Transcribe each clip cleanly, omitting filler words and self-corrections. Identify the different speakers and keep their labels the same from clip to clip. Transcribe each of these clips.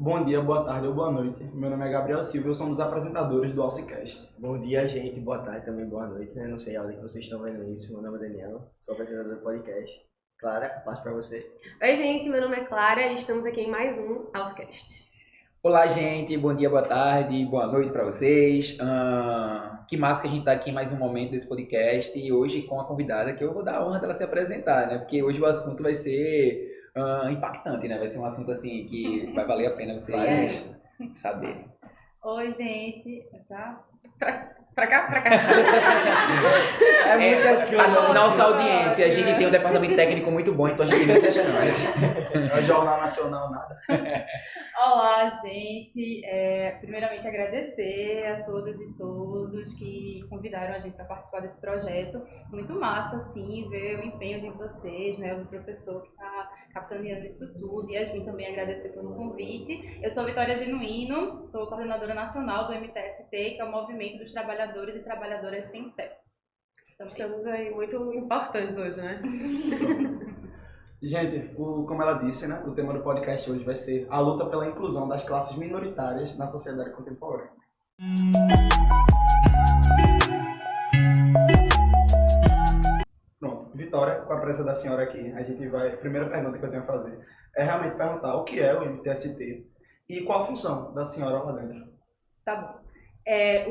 Speaker 1: Bom dia, boa tarde ou boa noite. Meu nome é Gabriel Silva e eu sou um dos apresentadores do Alcicast.
Speaker 2: Bom dia, gente. Boa tarde também, boa noite, né? Não sei a hora que vocês estão vendo isso. Meu nome é Daniel, sou apresentador do podcast. Clara, passo para você.
Speaker 3: Oi, gente. Meu nome é Clara e estamos aqui em mais um Alcicast.
Speaker 4: Olá, gente. Bom dia, boa tarde, boa noite para vocês. Que massa que a gente está aqui em mais um momento desse podcast e hoje com a convidada que eu vou dar a honra dela se apresentar, né? Porque hoje o assunto vai ser impactante, né? Vai ser um assunto assim que vai valer a pena vocês saberem.
Speaker 5: Oi, gente. Tá?
Speaker 3: Pra cá?
Speaker 2: É muitas coisas.
Speaker 4: A nossa audiência, a gente tem um departamento técnico muito bom, então a gente tem muitas câmeras.
Speaker 1: Não é Jornal Nacional, nada.
Speaker 5: Olá, gente. Primeiramente, agradecer a todas e todos que convidaram a gente para participar desse projeto. Muito massa, assim, ver o empenho de vocês, né? Do professor que está capitaneando isso tudo. E Yasmin também agradecer pelo convite. Eu sou Vitória Genuíno, sou coordenadora nacional do MTST, que é o Movimento dos Trabalhadores e Trabalhadoras Sem Teto.
Speaker 3: Estamos aí muito importantes hoje, né?
Speaker 1: Gente, como ela disse, né, o tema do podcast hoje vai ser a luta pela inclusão das classes minoritárias na sociedade contemporânea. Pronto, Vitória, com a presença da senhora aqui, a primeira pergunta que eu tenho a fazer é realmente perguntar o que é o MTST e qual a função da senhora lá dentro.
Speaker 5: Tá bom.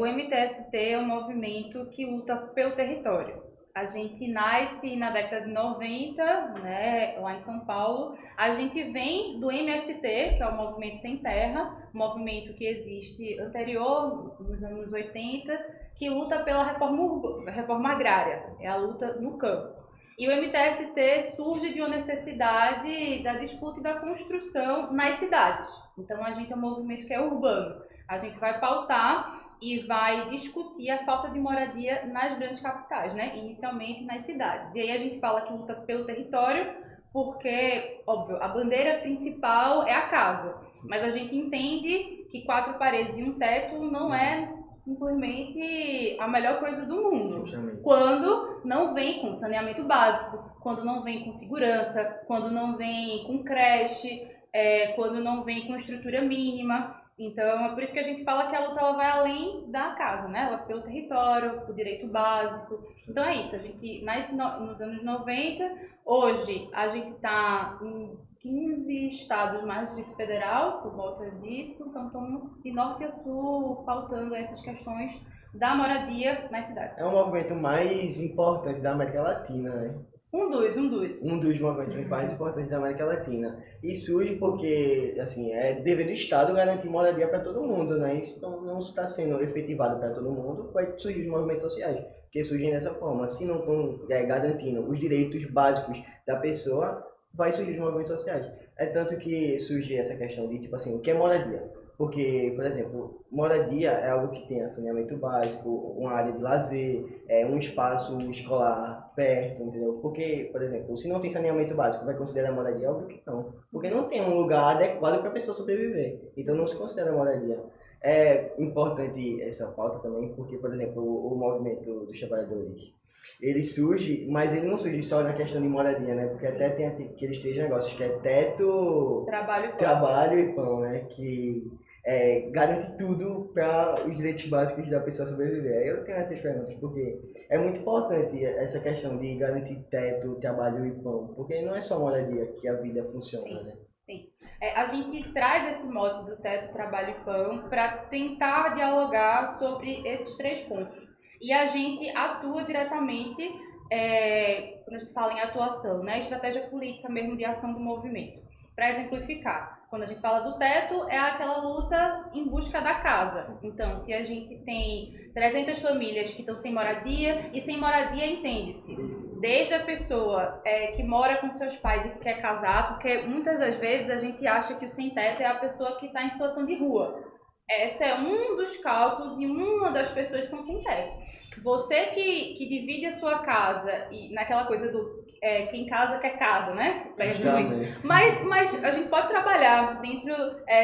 Speaker 5: O MTST é um movimento que luta pelo território. A gente nasce na década de 90, né, lá em São Paulo. A gente vem do MST, que é o Movimento Sem Terra, um movimento que existe anterior, nos anos 80, que luta pela reforma agrária, é a luta no campo. E o MTST surge de uma necessidade da disputa e da construção nas cidades. Então a gente é um movimento que é urbano. A gente vai pautar e vai discutir a falta de moradia nas grandes capitais, né? Inicialmente nas cidades. E aí a gente fala que luta pelo território, porque, óbvio, a bandeira principal é a casa. Mas a gente entende que 4 paredes e um teto não é simplesmente a melhor coisa do mundo. Quando não vem com saneamento básico, quando não vem com segurança, quando não vem com creche, quando não vem com estrutura mínima. Então, é por isso que a gente fala que a luta ela vai além da casa, né? Ela pelo território, o direito básico. Então é isso, a gente nasce nos anos 90, hoje a gente está em 15 estados mais Distrito Federal, por volta disso, então estamos de norte a sul pautando essas questões da moradia nas cidades.
Speaker 2: É o movimento mais importante da América Latina, né?
Speaker 5: Um dos.
Speaker 2: Um dos movimentos mais importantes da América Latina. E surge porque, assim, é dever do Estado garantir moradia para todo mundo, né? Isso não está sendo efetivado para todo mundo, vai surgir os movimentos sociais, que surgem dessa forma. Se não estão garantindo os direitos básicos da pessoa, vai surgir os movimentos sociais. É tanto que surge essa questão de, tipo assim, o que é moradia? Porque, por exemplo, moradia é algo que tem saneamento básico, uma área de lazer, um espaço escolar perto, entendeu? Porque, por exemplo, se não tem saneamento básico, vai considerar moradia? Óbvio que não. Porque não tem um lugar adequado para a pessoa sobreviver. Então não se considera moradia. É importante essa pauta também, porque, por exemplo, o movimento dos trabalhadores, ele surge, mas ele não surge só na questão de moradia, né? Porque até tem aqueles 3 negócios, que é teto, trabalho e pão, né? Que garante tudo para os direitos básicos da pessoa sobreviver. Aí eu tenho essas perguntas, porque é muito importante essa questão de garantir teto, trabalho e pão, porque não é só moradia que a vida funciona,
Speaker 5: Sim.
Speaker 2: né?
Speaker 5: Sim. A gente traz esse mote do teto, trabalho e pão para tentar dialogar sobre esses 3 pontos. E a gente atua diretamente, quando a gente fala em atuação, né? Estratégia política mesmo de ação do movimento. Para exemplificar, quando a gente fala do teto, é aquela luta em busca da casa. Então, se a gente tem 300 famílias que estão sem moradia, e sem moradia entende-se desde a pessoa que mora com seus pais e que quer casar, porque muitas das vezes a gente acha que o sem-teto é a pessoa que está em situação de rua. Esse é um dos cálculos e uma das pessoas que estão sem teto. Você que divide a sua casa, e naquela coisa do quem casa quer casa, né? Mas a gente pode trabalhar dentro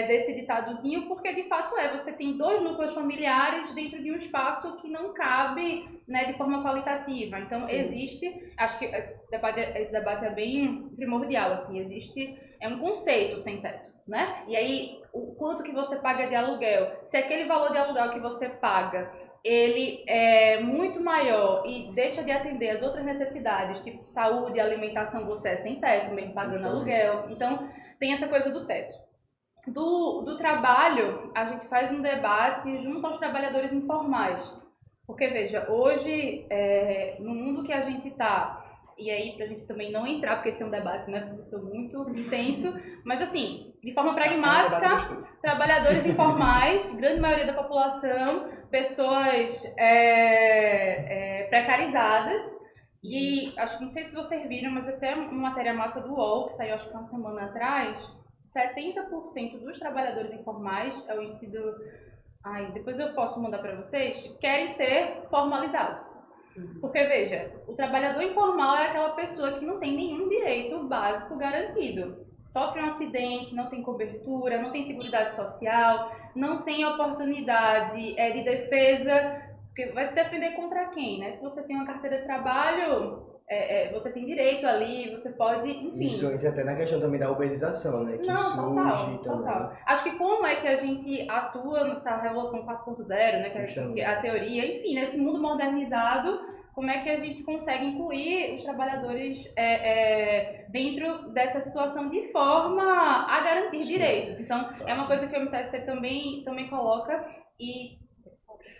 Speaker 5: desse ditadozinho, porque de fato você tem 2 núcleos familiares dentro de um espaço que não cabe, né, de forma qualitativa. Então existe, acho que esse debate é bem primordial, assim, existe um conceito sem teto, né? E aí o quanto que você paga de aluguel. Se aquele valor de aluguel que você paga, ele é muito maior e deixa de atender as outras necessidades, tipo saúde, alimentação, você é sem teto, mesmo pagando aluguel. Então, tem essa coisa do teto. Do trabalho, a gente faz um debate junto aos trabalhadores informais. Porque, veja, hoje, no mundo que a gente está, e aí pra gente também não entrar, porque esse é um debate, né, professor, muito intenso, mas assim, de forma pragmática, trabalhadores informais, grande maioria da população, pessoas precarizadas, e acho que não sei se vocês viram, mas até uma matéria massa do UOL, que saiu acho que uma semana atrás, 70% dos trabalhadores informais, é o índice do... depois eu posso mandar para vocês, querem ser formalizados. Porque, veja, o trabalhador informal é aquela pessoa que não tem nenhum direito básico garantido. Sofre um acidente, não tem cobertura, não tem seguridade social, não tem oportunidade de defesa, porque vai se defender contra quem, né? Se você tem uma carteira de trabalho, você tem direito ali, você pode, enfim...
Speaker 2: Isso entra até na questão também da urbanização, né? Que
Speaker 5: Não, total. Acho que como é que a gente atua nessa revolução 4.0, né? Que é a teoria, enfim, nesse mundo modernizado, como é que a gente consegue incluir os trabalhadores dentro dessa situação de forma a garantir direitos. Então, é uma coisa que o MTST também coloca e...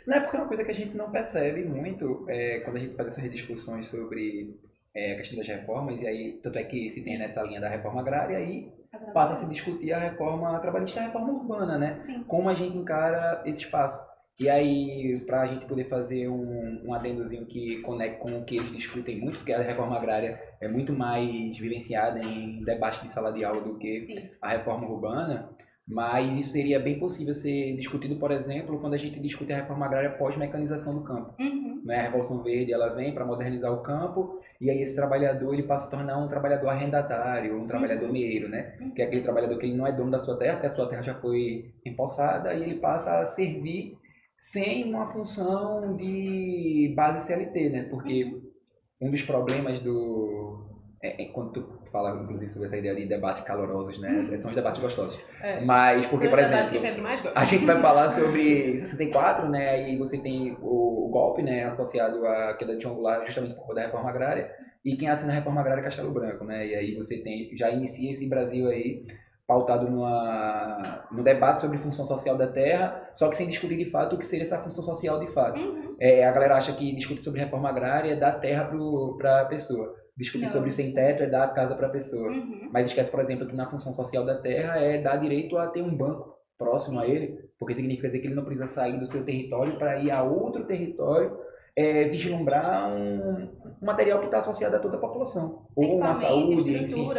Speaker 4: Não é porque é uma coisa que a gente não percebe muito quando a gente faz essas discussões sobre a questão das reformas, e aí, tanto é que se tem nessa linha da reforma agrária, aí passa a se discutir a reforma trabalhista e a reforma urbana, né?
Speaker 5: Sim.
Speaker 4: Como a gente encara esse espaço. E aí, para a gente poder fazer um adendozinho que conecte com o que eles discutem muito, porque a reforma agrária é muito mais vivenciada em debate de sala de aula do que a reforma urbana, mas isso seria bem possível ser discutido, por exemplo, quando a gente discute a reforma agrária pós-mecanização do campo. Né? A Revolução Verde ela vem para modernizar o campo, e aí esse trabalhador ele passa a se tornar um trabalhador arrendatário, um trabalhador meeiro, né? Que é aquele trabalhador que ele não é dono da sua terra, porque a sua terra já foi empossada, e ele passa a servir sem uma função de base CLT, né? Porque um dos problemas quando tu fala, inclusive, sobre essa ideia de debates calorosos, né? São os debates gostosos. Mas, porque, por exemplo, a gente vai falar sobre 64, né? Aí você tem o golpe, né? Associado à queda de João Goulart, justamente por conta da reforma agrária. E quem assina a reforma agrária é Castelo Branco, né? E aí você já inicia esse Brasil aí pautado no debate sobre função social da terra, só que sem discutir de fato o que seria essa função social de fato. A galera acha que discutir sobre reforma agrária é dar terra para a pessoa. Discutir sobre sem teto é dar a casa para a pessoa. Mas esquece, por exemplo, que na função social da terra é dar direito a ter um banco próximo a ele, porque significa dizer que ele não precisa sair do seu território para ir a outro território vislumbrar um material que está associado a toda a população. Ou uma saúde, enfim,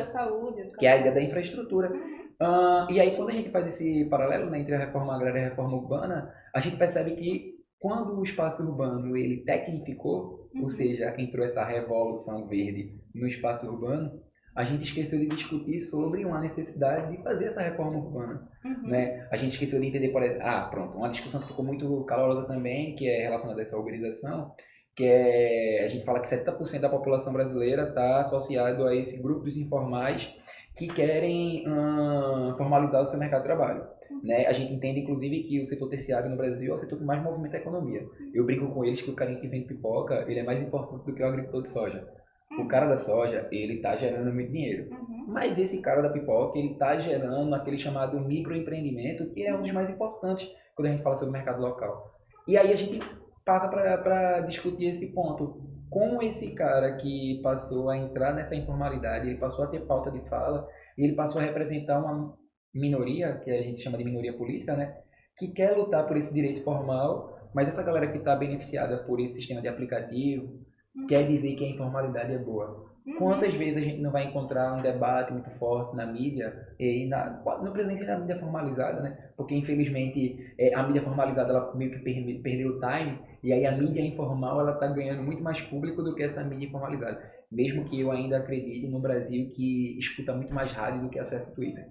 Speaker 4: que é a ideia da infraestrutura. E aí, quando a gente faz esse paralelo, né, entre a reforma agrária e a reforma urbana, a gente percebe que quando o espaço urbano ele tecnificou, ou seja, entrou essa revolução verde no espaço urbano, a gente esqueceu de discutir sobre uma necessidade de fazer essa reforma urbana. Né? A gente esqueceu de entender, por exemplo, uma discussão que ficou muito calorosa também, que é relacionada a essa urbanização, que a gente fala que 70% da população brasileira está associado a esse grupo dos informais que querem formalizar o seu mercado de trabalho. Né? A gente entende, inclusive, que o setor terciário no Brasil é o setor que mais movimenta a economia. Eu brinco com eles que o carinha que vende pipoca, ele é mais importante do que o agricultor de soja. O cara da soja, ele tá gerando muito dinheiro. Mas esse cara da pipoca, ele tá gerando aquele chamado microempreendimento, que é um dos mais importantes quando a gente fala sobre o mercado local. E aí a gente passa para discutir esse ponto. Como esse cara que passou a entrar nessa informalidade, ele passou a ter pauta de fala, e ele passou a representar uma minoria, que a gente chama de minoria política, né? Que quer lutar por esse direito formal, mas essa galera que está beneficiada por esse sistema de aplicativo, quer dizer que a informalidade é boa. Quantas vezes a gente não vai encontrar um debate muito forte na mídia, não precisa nem ser na mídia formalizada, né? Porque infelizmente a mídia formalizada ela meio que perdeu o time, e aí a mídia informal ela está ganhando muito mais público do que essa mídia informalizada. Mesmo que eu ainda acredite no Brasil que escuta muito mais rádio do que acessa Twitter.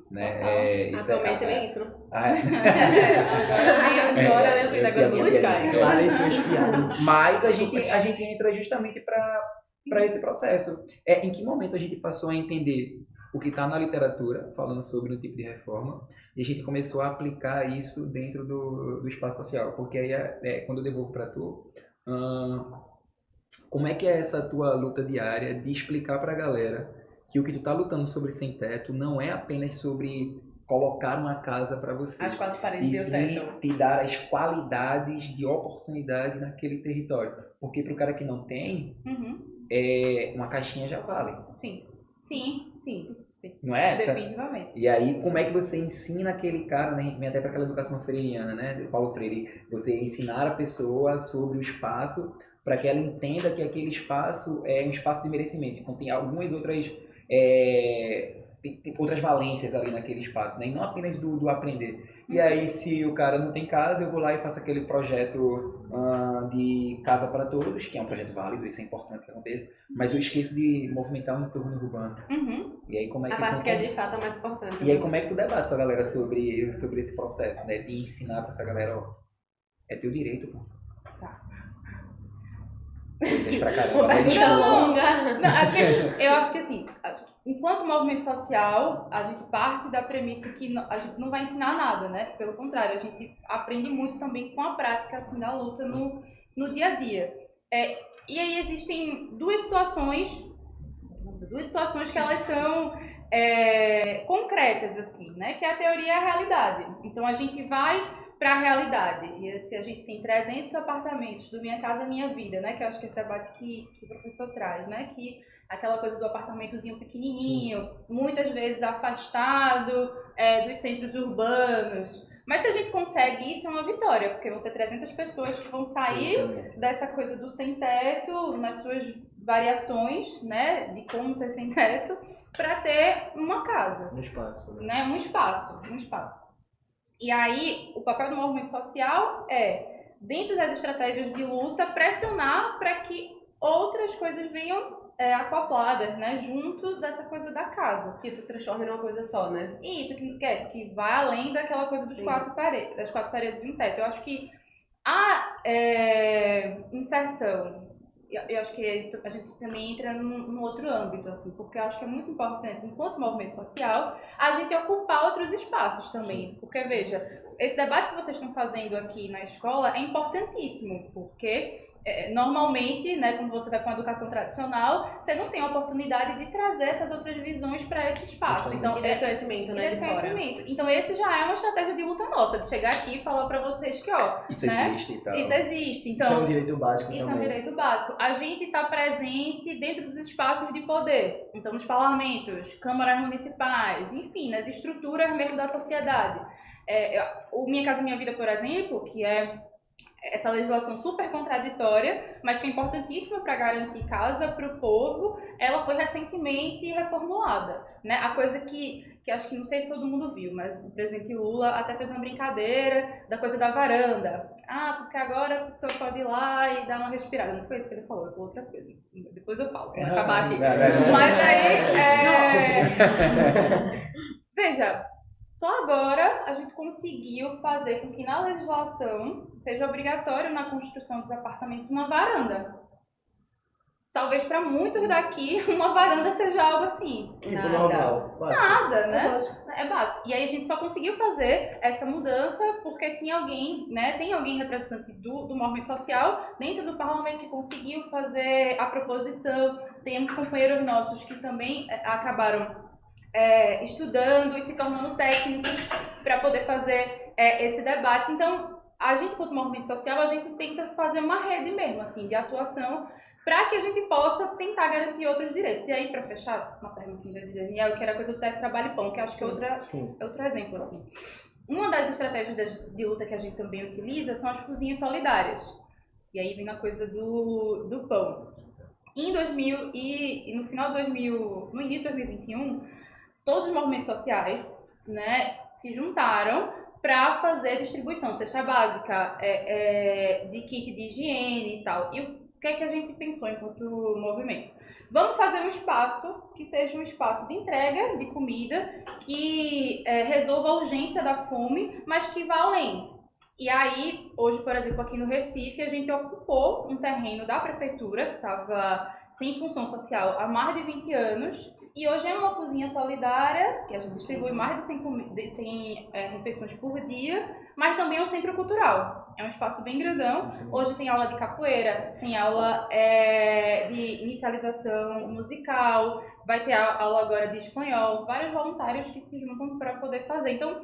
Speaker 4: Né?
Speaker 3: Atualmente nem isso, não?
Speaker 5: Agora, né? Agora não cai.
Speaker 2: Claro, isso é espiado.
Speaker 4: Mas a gente entra justamente para esse processo. Em que momento a gente passou a entender o que está na literatura, falando sobre o tipo de reforma, e a gente começou a aplicar isso dentro do espaço social. Porque aí, quando eu devolvo para tu, como é que é essa tua luta diária de explicar para a galera que o que tu tá lutando sobre sem teto não é apenas sobre colocar uma casa para você,
Speaker 3: As 4 paredes
Speaker 4: e
Speaker 3: e o
Speaker 4: sim
Speaker 3: teto.
Speaker 4: te dar as qualidades de oportunidade naquele território. Porque para o cara que não tem, uma caixinha já vale,
Speaker 5: Sim.
Speaker 4: não é?
Speaker 5: Definitivamente.
Speaker 4: E aí, como é que você ensina aquele cara, né? A gente vem até para aquela educação freiriana, né? Do Paulo Freire, você ensinar a pessoa sobre o espaço para que ela entenda que aquele espaço é um espaço de merecimento. Então, tem algumas outras tem outras valências ali naquele espaço, né? E não apenas do aprender. E aí, se o cara não tem casa, eu vou lá e faço aquele projeto de casa para todos, que é um projeto válido, isso é importante que aconteça, mas eu esqueço de movimentar o entorno urbano.
Speaker 5: Uhum.
Speaker 4: E aí, como é que
Speaker 3: A parte que é de fato a mais importante.
Speaker 4: E aí, como é que tu debate com a galera sobre esse processo, né? De ensinar pra essa galera, ó, é teu direito, pô.
Speaker 5: Tá.
Speaker 4: Coisas pra caramba.
Speaker 3: Uma
Speaker 4: mas
Speaker 3: pergunta
Speaker 4: desculpa.
Speaker 3: longa.
Speaker 5: Não, eu acho que assim, enquanto movimento social, a gente parte da premissa que a gente não vai ensinar nada, né? Pelo contrário, a gente aprende muito também com a prática assim, da luta no dia a dia. E aí existem duas situações que elas são concretas, assim, né? Que é a teoria e a realidade. Então a gente vai para a realidade. E se a gente tem 300 apartamentos do Minha Casa Minha Vida, né? Que eu acho que esse debate que o professor traz, né? Que aquela coisa do apartamentozinho pequenininho, muitas vezes afastado dos centros urbanos. Mas se a gente consegue isso, é uma vitória, porque vão ser 300 pessoas que vão sair dessa coisa do sem-teto, nas suas variações, né? De como ser sem-teto, para ter uma casa.
Speaker 2: Um espaço, né?
Speaker 5: Um espaço. E aí, o papel do movimento social dentro das estratégias de luta, pressionar para que outras coisas venham acopladas, né, junto dessa coisa da casa.
Speaker 3: Que se transforma em uma coisa só, né?
Speaker 5: E isso que vai além daquela coisa das quatro paredes e um teto. Eu acho que a inserção, eu acho que a gente também entra num outro âmbito, assim, porque eu acho que é muito importante, enquanto movimento social, a gente ocupar outros espaços também. Sim. Porque, veja, esse debate que vocês estão fazendo aqui na escola é importantíssimo, porque normalmente, né, quando você vai para uma educação tradicional, você não tem a oportunidade de trazer essas outras visões para esse espaço. Então,
Speaker 3: e desse conhecimento, né?
Speaker 5: Então, esse já é uma estratégia de luta nossa, de chegar aqui e falar para vocês que, ó,
Speaker 4: isso existe e tal.
Speaker 5: Isso existe. Então,
Speaker 2: isso é um direito básico
Speaker 5: também. Isso é um direito básico. A gente está presente dentro dos espaços de poder. Então, nos parlamentos, câmaras municipais, enfim, nas estruturas mesmo da sociedade. O Minha Casa Minha Vida, por exemplo, que é essa legislação super contraditória, mas que é importantíssima para garantir casa para o povo, ela foi recentemente reformulada, né? A coisa que acho que não sei se todo mundo viu, mas o presidente Lula até fez uma brincadeira da coisa da varanda. Porque agora a pessoa pode ir lá e dar uma respirada. Não foi isso que ele falou, foi outra coisa. Depois eu falo, vou acabar aqui. Mas aí, veja, só agora a gente conseguiu fazer com que na legislação seja obrigatório na construção dos apartamentos uma varanda. Talvez para muitos daqui uma varanda seja algo assim. Nada, né? É básico. E aí a gente só conseguiu fazer essa mudança porque tinha alguém, né? Tem alguém representante do movimento social dentro do parlamento que conseguiu fazer a proposição. Temos companheiros nossos que também acabaram estudando e se tornando técnicos para poder fazer esse debate. Então, a gente, como movimento social, a gente tenta fazer uma rede mesmo, assim, de atuação para que a gente possa tentar garantir outros direitos. E aí, para fechar, uma perguntinha de Daniel, que era a coisa do teto, trabalho e pão, que eu acho que é outro exemplo, assim. Uma das estratégias de luta que a gente também utiliza são as cozinhas solidárias. E aí vem na coisa do pão. Em 2000 e no final de 2000, no início de 2021, todos os movimentos sociais, né, se juntaram para fazer distribuição de cesta básica, de kit de higiene e tal. E o que é que a gente pensou enquanto movimento? Vamos fazer um espaço que seja um espaço de entrega de comida, que resolva a urgência da fome, mas que vá além. E aí, hoje, por exemplo, aqui no Recife, a gente ocupou um terreno da prefeitura, que estava sem função social há mais de 20 anos, E hoje é uma cozinha solidária, que a gente distribui mais de 100 refeições por dia, mas também é um centro cultural. É um espaço bem grandão. Hoje tem aula de capoeira, tem aula de inicialização musical, vai ter aula agora de espanhol, vários voluntários que se juntam para poder fazer. Então,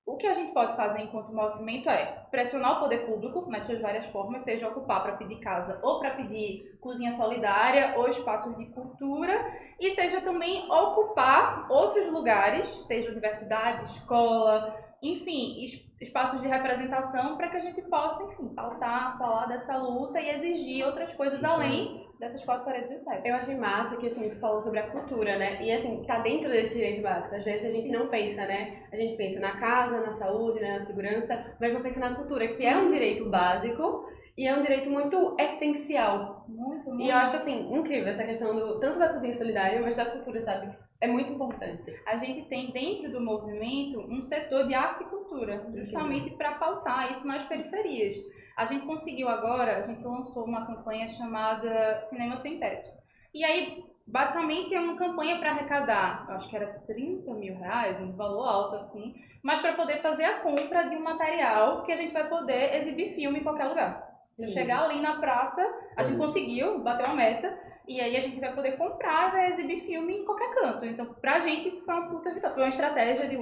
Speaker 5: o que a gente pode fazer enquanto movimento é pressionar o poder público nas suas várias formas, seja ocupar para pedir casa ou para pedir cozinha solidária ou espaços de cultura, e seja também ocupar outros lugares, seja universidade, escola, enfim, espaços de representação para que a gente possa, enfim, pautar, falar dessa luta e exigir outras coisas além dessas 4 paredes de teto.
Speaker 3: Eu achei massa que, assim, tu falou sobre a cultura, né? E, assim, tá dentro desse direito básico. Às vezes a gente não pensa, né? A gente pensa na casa, na saúde, né? Na segurança, mas não pensa na cultura, que é um direito básico e é um direito muito essencial.
Speaker 5: Muito.
Speaker 3: E eu acho, assim, incrível essa questão tanto da cozinha solidária, mas da cultura, sabe? É muito importante.
Speaker 5: A gente tem dentro do movimento um setor de arte e cultura, justamente para pautar isso nas periferias. A gente conseguiu agora, a gente lançou uma campanha chamada Cinema Sem Teto. E aí, basicamente, é uma campanha para arrecadar, eu acho que era 30 mil reais, um valor alto assim, mas para poder fazer a compra de um material que a gente vai poder exibir filme em qualquer lugar. Se eu chegar ali na praça, a gente conseguiu, bateu a meta, e aí a gente vai poder comprar e vai exibir filme em qualquer canto. Então, pra gente, isso foi uma puta vitória. Foi uma estratégia de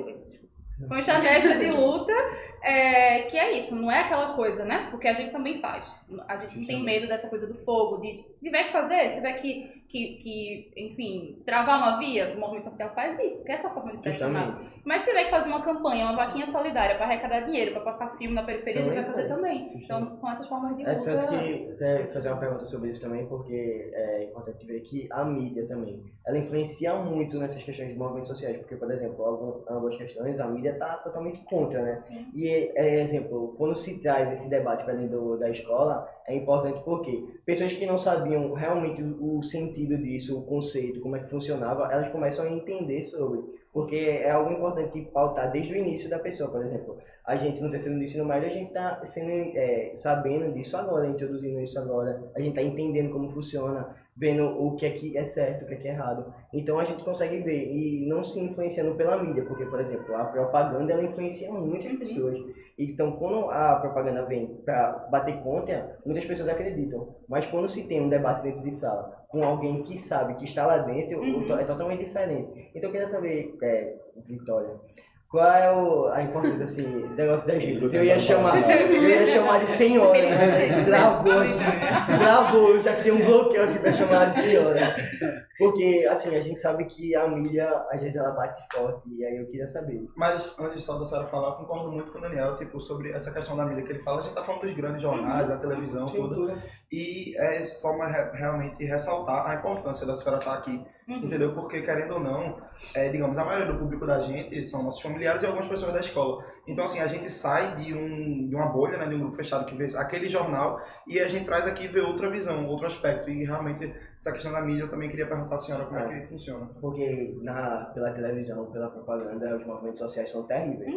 Speaker 5: luta, que é isso, não é aquela coisa, né? Porque a gente também faz. A gente não tem medo dessa coisa do fogo, de se tiver que fazer, se tiver que enfim, travar uma via, o movimento social faz isso, porque é essa forma de pressionar. Mas se tiver que fazer uma campanha, uma vaquinha solidária para arrecadar dinheiro, para passar filme na periferia, a gente vai fazer também. Então, são essas formas de luta.
Speaker 2: Tanto que, até fazer uma pergunta sobre isso também, porque é importante ver que a mídia também, ela influencia muito nessas questões de movimentos sociais, porque, por exemplo, algumas questões, a mídia está totalmente contra, né?
Speaker 5: Sim.
Speaker 2: E, exemplo, quando se traz esse debate para dentro da escola, é importante porque pessoas que não sabiam realmente o sentido disso, o conceito, como é que funcionava, elas começam a entender sobre, porque é algo importante pautar desde o início da pessoa. Por exemplo, a gente no terceiro do ensino médio, a gente está sabendo disso agora, introduzindo isso agora, a gente está entendendo como funciona, vendo o que é certo, o que é errado. Então a gente consegue ver e não se influenciando pela mídia, porque, por exemplo, a propaganda ela influencia muitas pessoas. Então, quando a propaganda vem para bater contra, muitas pessoas acreditam. Mas quando se tem um debate dentro de sala com alguém que sabe, que está lá dentro, é totalmente diferente. Então eu queria saber, Vitória, qual é a importância, assim, do negócio da gente? Se eu ia chamar de senhora, né? Travou, eu já criei um bloqueio aqui para chamar de senhora. Porque, assim, a gente sabe que a mídia, às vezes, ela bate forte, e aí eu queria saber.
Speaker 1: Mas, antes só da senhora falar, eu concordo muito com o Daniel, tipo, sobre essa questão da mídia que ele fala. A gente tá falando dos grandes jornais, da televisão, tudo. E é só realmente ressaltar a importância da senhora estar aqui, entendeu? Porque, querendo ou não, digamos, a maioria do público da gente são nossos familiares e algumas pessoas da escola. Então, assim, a gente sai de uma bolha, né, de um grupo fechado que vê aquele jornal e a gente traz aqui e vê outra visão, outro aspecto. E, realmente, essa questão da mídia eu também queria perguntar à senhora como é que funciona.
Speaker 2: Porque pela televisão, pela propaganda, os movimentos sociais são terríveis.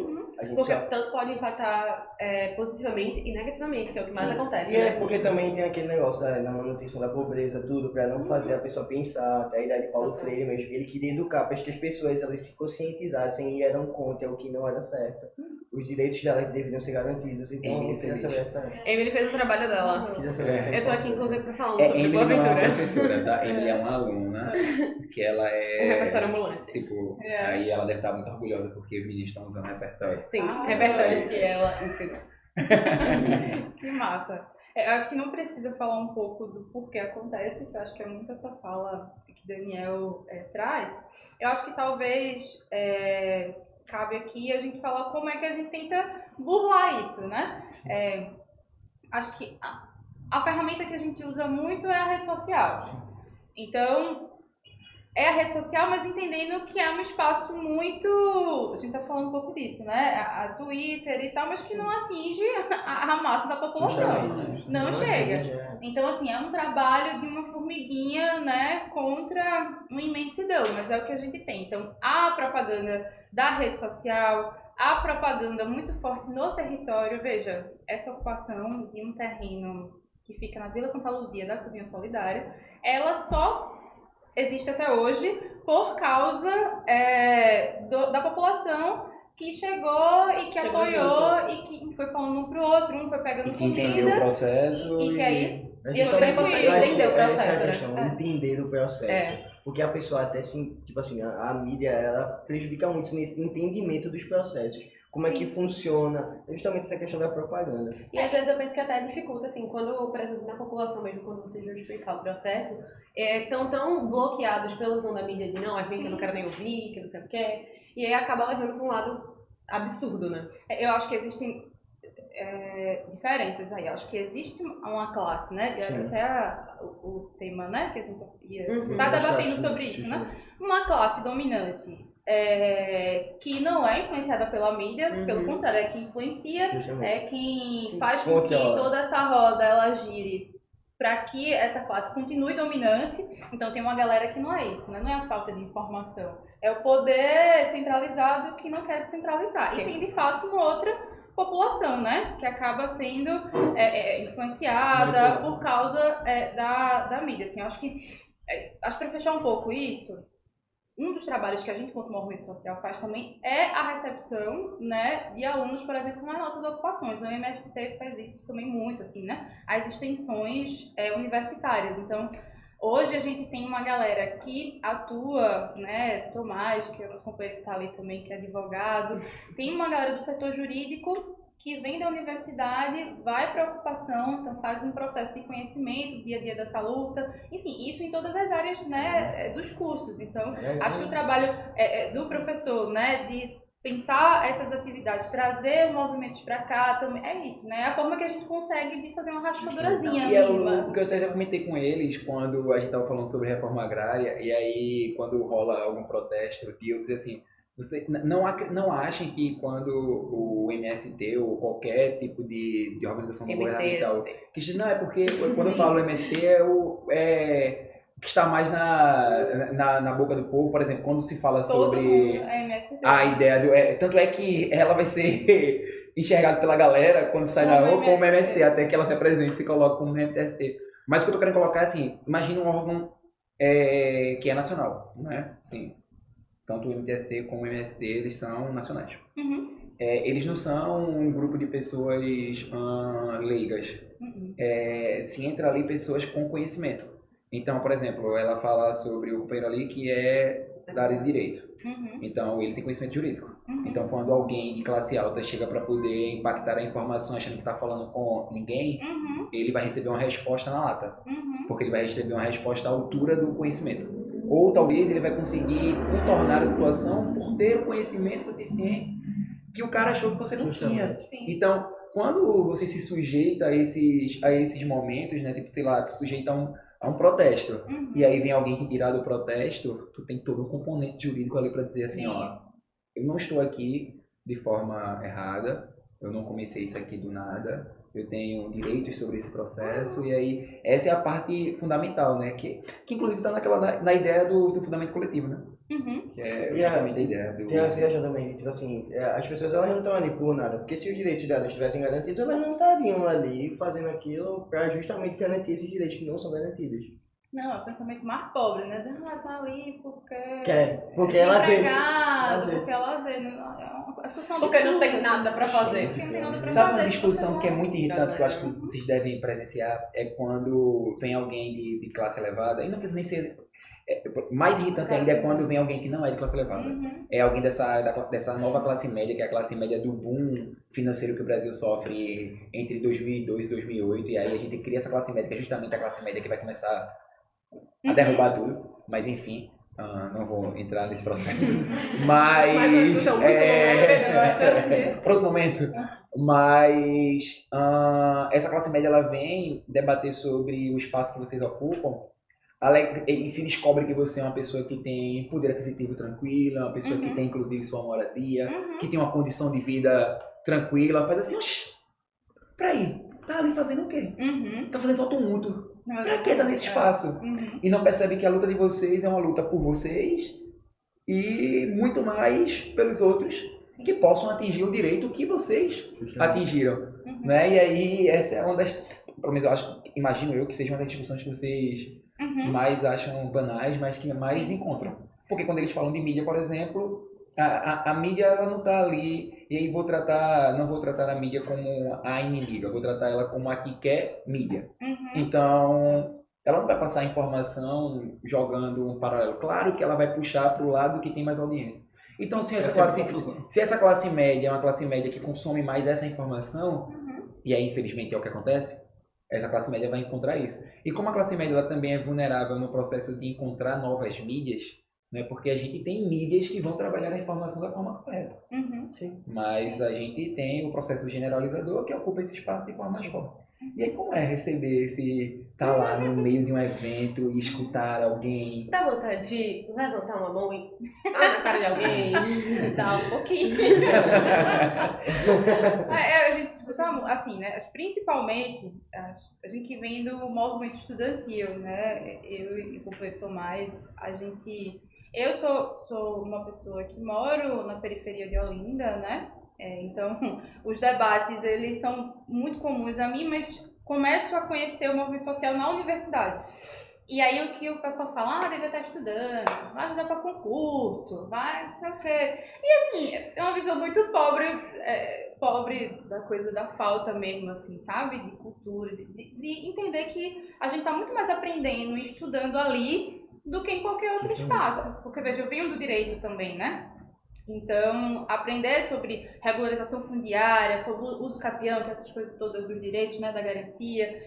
Speaker 3: Porque tanto pode impactar positivamente e negativamente, que é o que mais acontece.
Speaker 2: E é porque também tem aquele negócio da manutenção da pobreza, tudo, para não fazer a pessoa pensar. Até a ideia de Paulo Freire mesmo, ele queria educar para que as pessoas elas se conscientizassem e eram contra o que não era certo. Os direitos delas deveriam ser garantidos. Então, eu queria saber essa.
Speaker 3: Emily fez o trabalho dela. Eu tô aqui, inclusive, para falar sobre
Speaker 4: Emily
Speaker 3: Boa
Speaker 4: não é uma
Speaker 3: Ventura.
Speaker 4: professora, tá? Emily é uma aluna, que ela
Speaker 3: Um repertório ambulante.
Speaker 4: Tipo, aí ela deve estar muito orgulhosa porque os meninos estão usando repertório.
Speaker 3: Sim, repertórios que ela ensinou.
Speaker 5: Que massa. Eu acho que não precisa falar um pouco do porquê acontece, que eu acho que é muito essa fala que Daniel traz. Eu acho que talvez cabe aqui a gente falar como é que a gente tenta burlar isso, né? Acho que a ferramenta que a gente usa muito é a rede social. Então, é a rede social, mas entendendo que é um espaço muito... A gente tá falando um pouco disso, né? A Twitter e tal, mas que não atinge a massa da população. Não chega. Então, assim, é um trabalho de uma formiguinha, né? Contra uma imensidão, mas é o que a gente tem. Então, a propaganda da rede social, a propaganda muito forte no território. Veja, essa ocupação de um terreno que fica na Vila Santa Luzia, da Cozinha Solidária, ela só existe até hoje por causa da população que chegou e que apoiou e que foi falando um pro outro, um foi pegando
Speaker 4: E que entendeu o
Speaker 5: comida.
Speaker 4: processo
Speaker 5: E que aí
Speaker 2: É
Speaker 3: E eu também
Speaker 2: justamente
Speaker 3: consigo
Speaker 2: isso, eu
Speaker 3: entender o
Speaker 2: acho que essa
Speaker 3: processo,
Speaker 2: é a
Speaker 3: né?
Speaker 2: questão, entender o processo.
Speaker 3: É.
Speaker 2: Porque a pessoa até, tipo assim, a mídia, ela prejudica muito nesse entendimento dos processos. Como é que funciona, justamente essa questão da propaganda.
Speaker 3: E às vezes eu penso que até dificulta, assim, quando, por exemplo, na população mesmo, quando vocês vão explicar o processo, estão tão bloqueados pela visão da mídia de não, é que eu não quero nem ouvir, que não sei o que, e aí acaba levando para um lado absurdo, né?
Speaker 5: Eu acho que existem diferenças aí. Eu acho que existe uma classe, né? E
Speaker 2: Sim.
Speaker 5: até o tema, né, que a gente ia
Speaker 3: Uhum.
Speaker 5: tá debatendo
Speaker 2: Acho,
Speaker 5: sobre
Speaker 2: sim,
Speaker 5: isso,
Speaker 2: sim.
Speaker 5: né? Uma classe dominante que não é influenciada pela mídia,
Speaker 3: Uhum.
Speaker 5: pelo contrário, é quem influencia,
Speaker 2: Justamente.
Speaker 5: é quem
Speaker 3: Sim.
Speaker 5: faz com
Speaker 2: Como
Speaker 5: que
Speaker 2: aquela-
Speaker 5: toda essa roda ela gire para que essa classe continue dominante. Então tem uma galera que não é isso, né? Não é a falta de informação, é o poder centralizado que não quer descentralizar. E tem de fato uma outra população, né? Que acaba sendo influenciada por causa da mídia. Assim, eu acho que para fechar um pouco isso, um dos trabalhos que a gente, como movimento social, faz também é a recepção, né, de alunos, por exemplo, nas nossas ocupações. O MST faz isso também muito, assim, né? As extensões universitárias. Então, hoje a gente tem uma galera que atua, né, Tomás, que é o nosso companheiro que está ali também, que é advogado. Tem uma galera do setor jurídico que vem da universidade, vai para a ocupação, então faz um processo de conhecimento do dia a dia dessa luta. E sim, isso em todas as áreas, né, dos cursos. Então, acho que o trabalho do professor, né, de pensar essas atividades, trazer movimentos para cá, também é isso, né? É a forma que a gente consegue de fazer uma raspadadorazinha
Speaker 4: E é
Speaker 5: mínima.
Speaker 4: o que eu até já comentei com eles quando a gente estava falando sobre reforma agrária, e aí quando rola algum protesto, e eu dizer assim, você não achem que quando o MST ou qualquer tipo de organização não governamental, que não é porque quando eu falo MST é o que está mais na boca do povo, por exemplo, quando se fala
Speaker 5: Todo
Speaker 4: sobre
Speaker 5: mundo é MST.
Speaker 4: a ideia do tanto é que ela vai ser enxergada pela galera quando sai na rua como MST, até que ela se apresente e se coloca como MST. Mas o que eu tô querendo colocar é assim, imagina um órgão que é nacional, né? Assim, tanto o MTST como o MST, eles são nacionais.
Speaker 5: Uhum.
Speaker 4: Eles não são um grupo de pessoas leigas.
Speaker 5: Uhum.
Speaker 4: Se entra ali pessoas com conhecimento. Então, por exemplo, ela fala sobre o companheiro ali que é da área de direito.
Speaker 5: Uhum.
Speaker 4: Então, ele tem conhecimento jurídico.
Speaker 5: Uhum.
Speaker 4: Então, quando alguém de classe alta chega para poder impactar a informação achando que está falando com ninguém,
Speaker 5: Uhum.
Speaker 4: ele vai receber uma resposta na lata.
Speaker 5: Uhum.
Speaker 4: Porque ele vai receber uma resposta à altura do conhecimento. Ou talvez ele vai conseguir contornar a situação por ter o conhecimento suficiente que o cara achou que você não tinha.
Speaker 5: Sim.
Speaker 4: Então, quando você se sujeita a esses momentos, né, tipo, sei lá, se sujeita a um protesto,
Speaker 5: Uhum.
Speaker 4: e aí vem alguém que tirar do protesto, tu tem todo um componente jurídico ali para dizer assim,
Speaker 5: Sim.
Speaker 4: ó, eu não estou aqui de forma errada, eu não comecei isso aqui do nada, eu tenho direitos sobre esse processo, e aí essa é a parte fundamental, né, que inclusive está na ideia do fundamento coletivo, né,
Speaker 5: Uhum.
Speaker 4: que é
Speaker 2: E
Speaker 4: justamente a ideia do...
Speaker 2: Tem essa questão também, tipo assim, as pessoas elas não estão ali por nada, porque se os direitos delas estivessem garantidos, elas não estariam ali fazendo aquilo para justamente garantir esses direitos que não são garantidos.
Speaker 5: Não, é o pensamento mais pobre, né? Dizendo, tá ali porque...
Speaker 2: Porque é lazer.
Speaker 5: desempregado,
Speaker 2: Lazer.
Speaker 5: porque é lazer. É uma discussão
Speaker 3: Porque não
Speaker 5: absurda,
Speaker 3: tem nada pra fazer.
Speaker 5: Porque não tem nada pra
Speaker 4: Sabe
Speaker 5: fazer.
Speaker 4: uma
Speaker 5: se
Speaker 4: discussão
Speaker 5: você
Speaker 4: que é
Speaker 5: não-
Speaker 4: muito irritante, que eu acho que vocês devem presenciar, é quando vem alguém de classe elevada, e não precisa nem ser... mais irritante ainda é quando vem alguém que não é de classe elevada.
Speaker 5: Uhum.
Speaker 4: É alguém dessa nova classe média, que é a classe média do boom financeiro que o Brasil sofre entre 2002 e 2008, e aí a gente cria essa classe média, que é justamente a classe média que vai começar a derrubar tudo, mas enfim... não vou entrar nesse processo, mas...
Speaker 3: Mais uma discussão muito longa.
Speaker 4: Por outro momento. Mas essa classe média ela vem debater sobre o espaço que vocês ocupam e se descobre que você é uma pessoa que tem poder aquisitivo tranquilo, uma pessoa que tem inclusive sua moradia, que tem uma condição de vida tranquila, faz assim, oxi, peraí, tá ali fazendo o quê?
Speaker 5: Uhum.
Speaker 4: Tá fazendo só tumulto. Pra que tá nesse espaço?
Speaker 5: Uhum.
Speaker 4: E não percebe que a luta de vocês é uma luta por vocês e muito mais pelos outros que possam atingir o direito que vocês atingiram, né? E aí essa é uma das, pelo menos eu acho, imagino eu que seja uma das discussões que vocês mais acham banais, mas que mais encontram. Porque quando eles falam de mídia, por exemplo, a mídia ela não está ali, e aí não vou tratar a mídia como a inimiga, vou tratar ela como a que quer mídia. Então, ela não vai passar a informação jogando um paralelo. Claro que ela vai puxar para o lado que tem mais audiência. Então, se essa classe média é uma classe média que consome mais essa informação, e aí infelizmente é o que acontece, essa classe média vai encontrar isso. E como a classe média ela também é vulnerável no processo de encontrar novas mídias, né? Porque a gente tem mídias que vão trabalhar a informação da forma correta. Mas a gente tem o processo generalizador que ocupa esse espaço de forma mais forte. E aí como é receber estar lá no meio de um evento e escutar alguém?
Speaker 3: Dá vontade de levantar uma mão e na cara de alguém, dá um pouquinho.
Speaker 5: A gente escuta, assim, né? Principalmente a gente que vem do movimento estudantil, né? Eu e o companheiro Tomás, eu sou uma pessoa que moro na periferia de Olinda, né? Então, os debates, eles são muito comuns a mim, mas começo a conhecer o movimento social na universidade. E aí o que o pessoal fala, deve estar estudando, vai ajudar para concurso, vai não sei o quê. E assim, é uma visão muito pobre da coisa da falta mesmo, assim, sabe? De cultura, de entender que a gente está muito mais aprendendo e estudando ali do que em qualquer outro espaço. Porque, veja, eu venho do direito também, né? Então, aprender sobre regularização fundiária, sobre o uso capião, que essas coisas todas dos direitos, né, da garantia,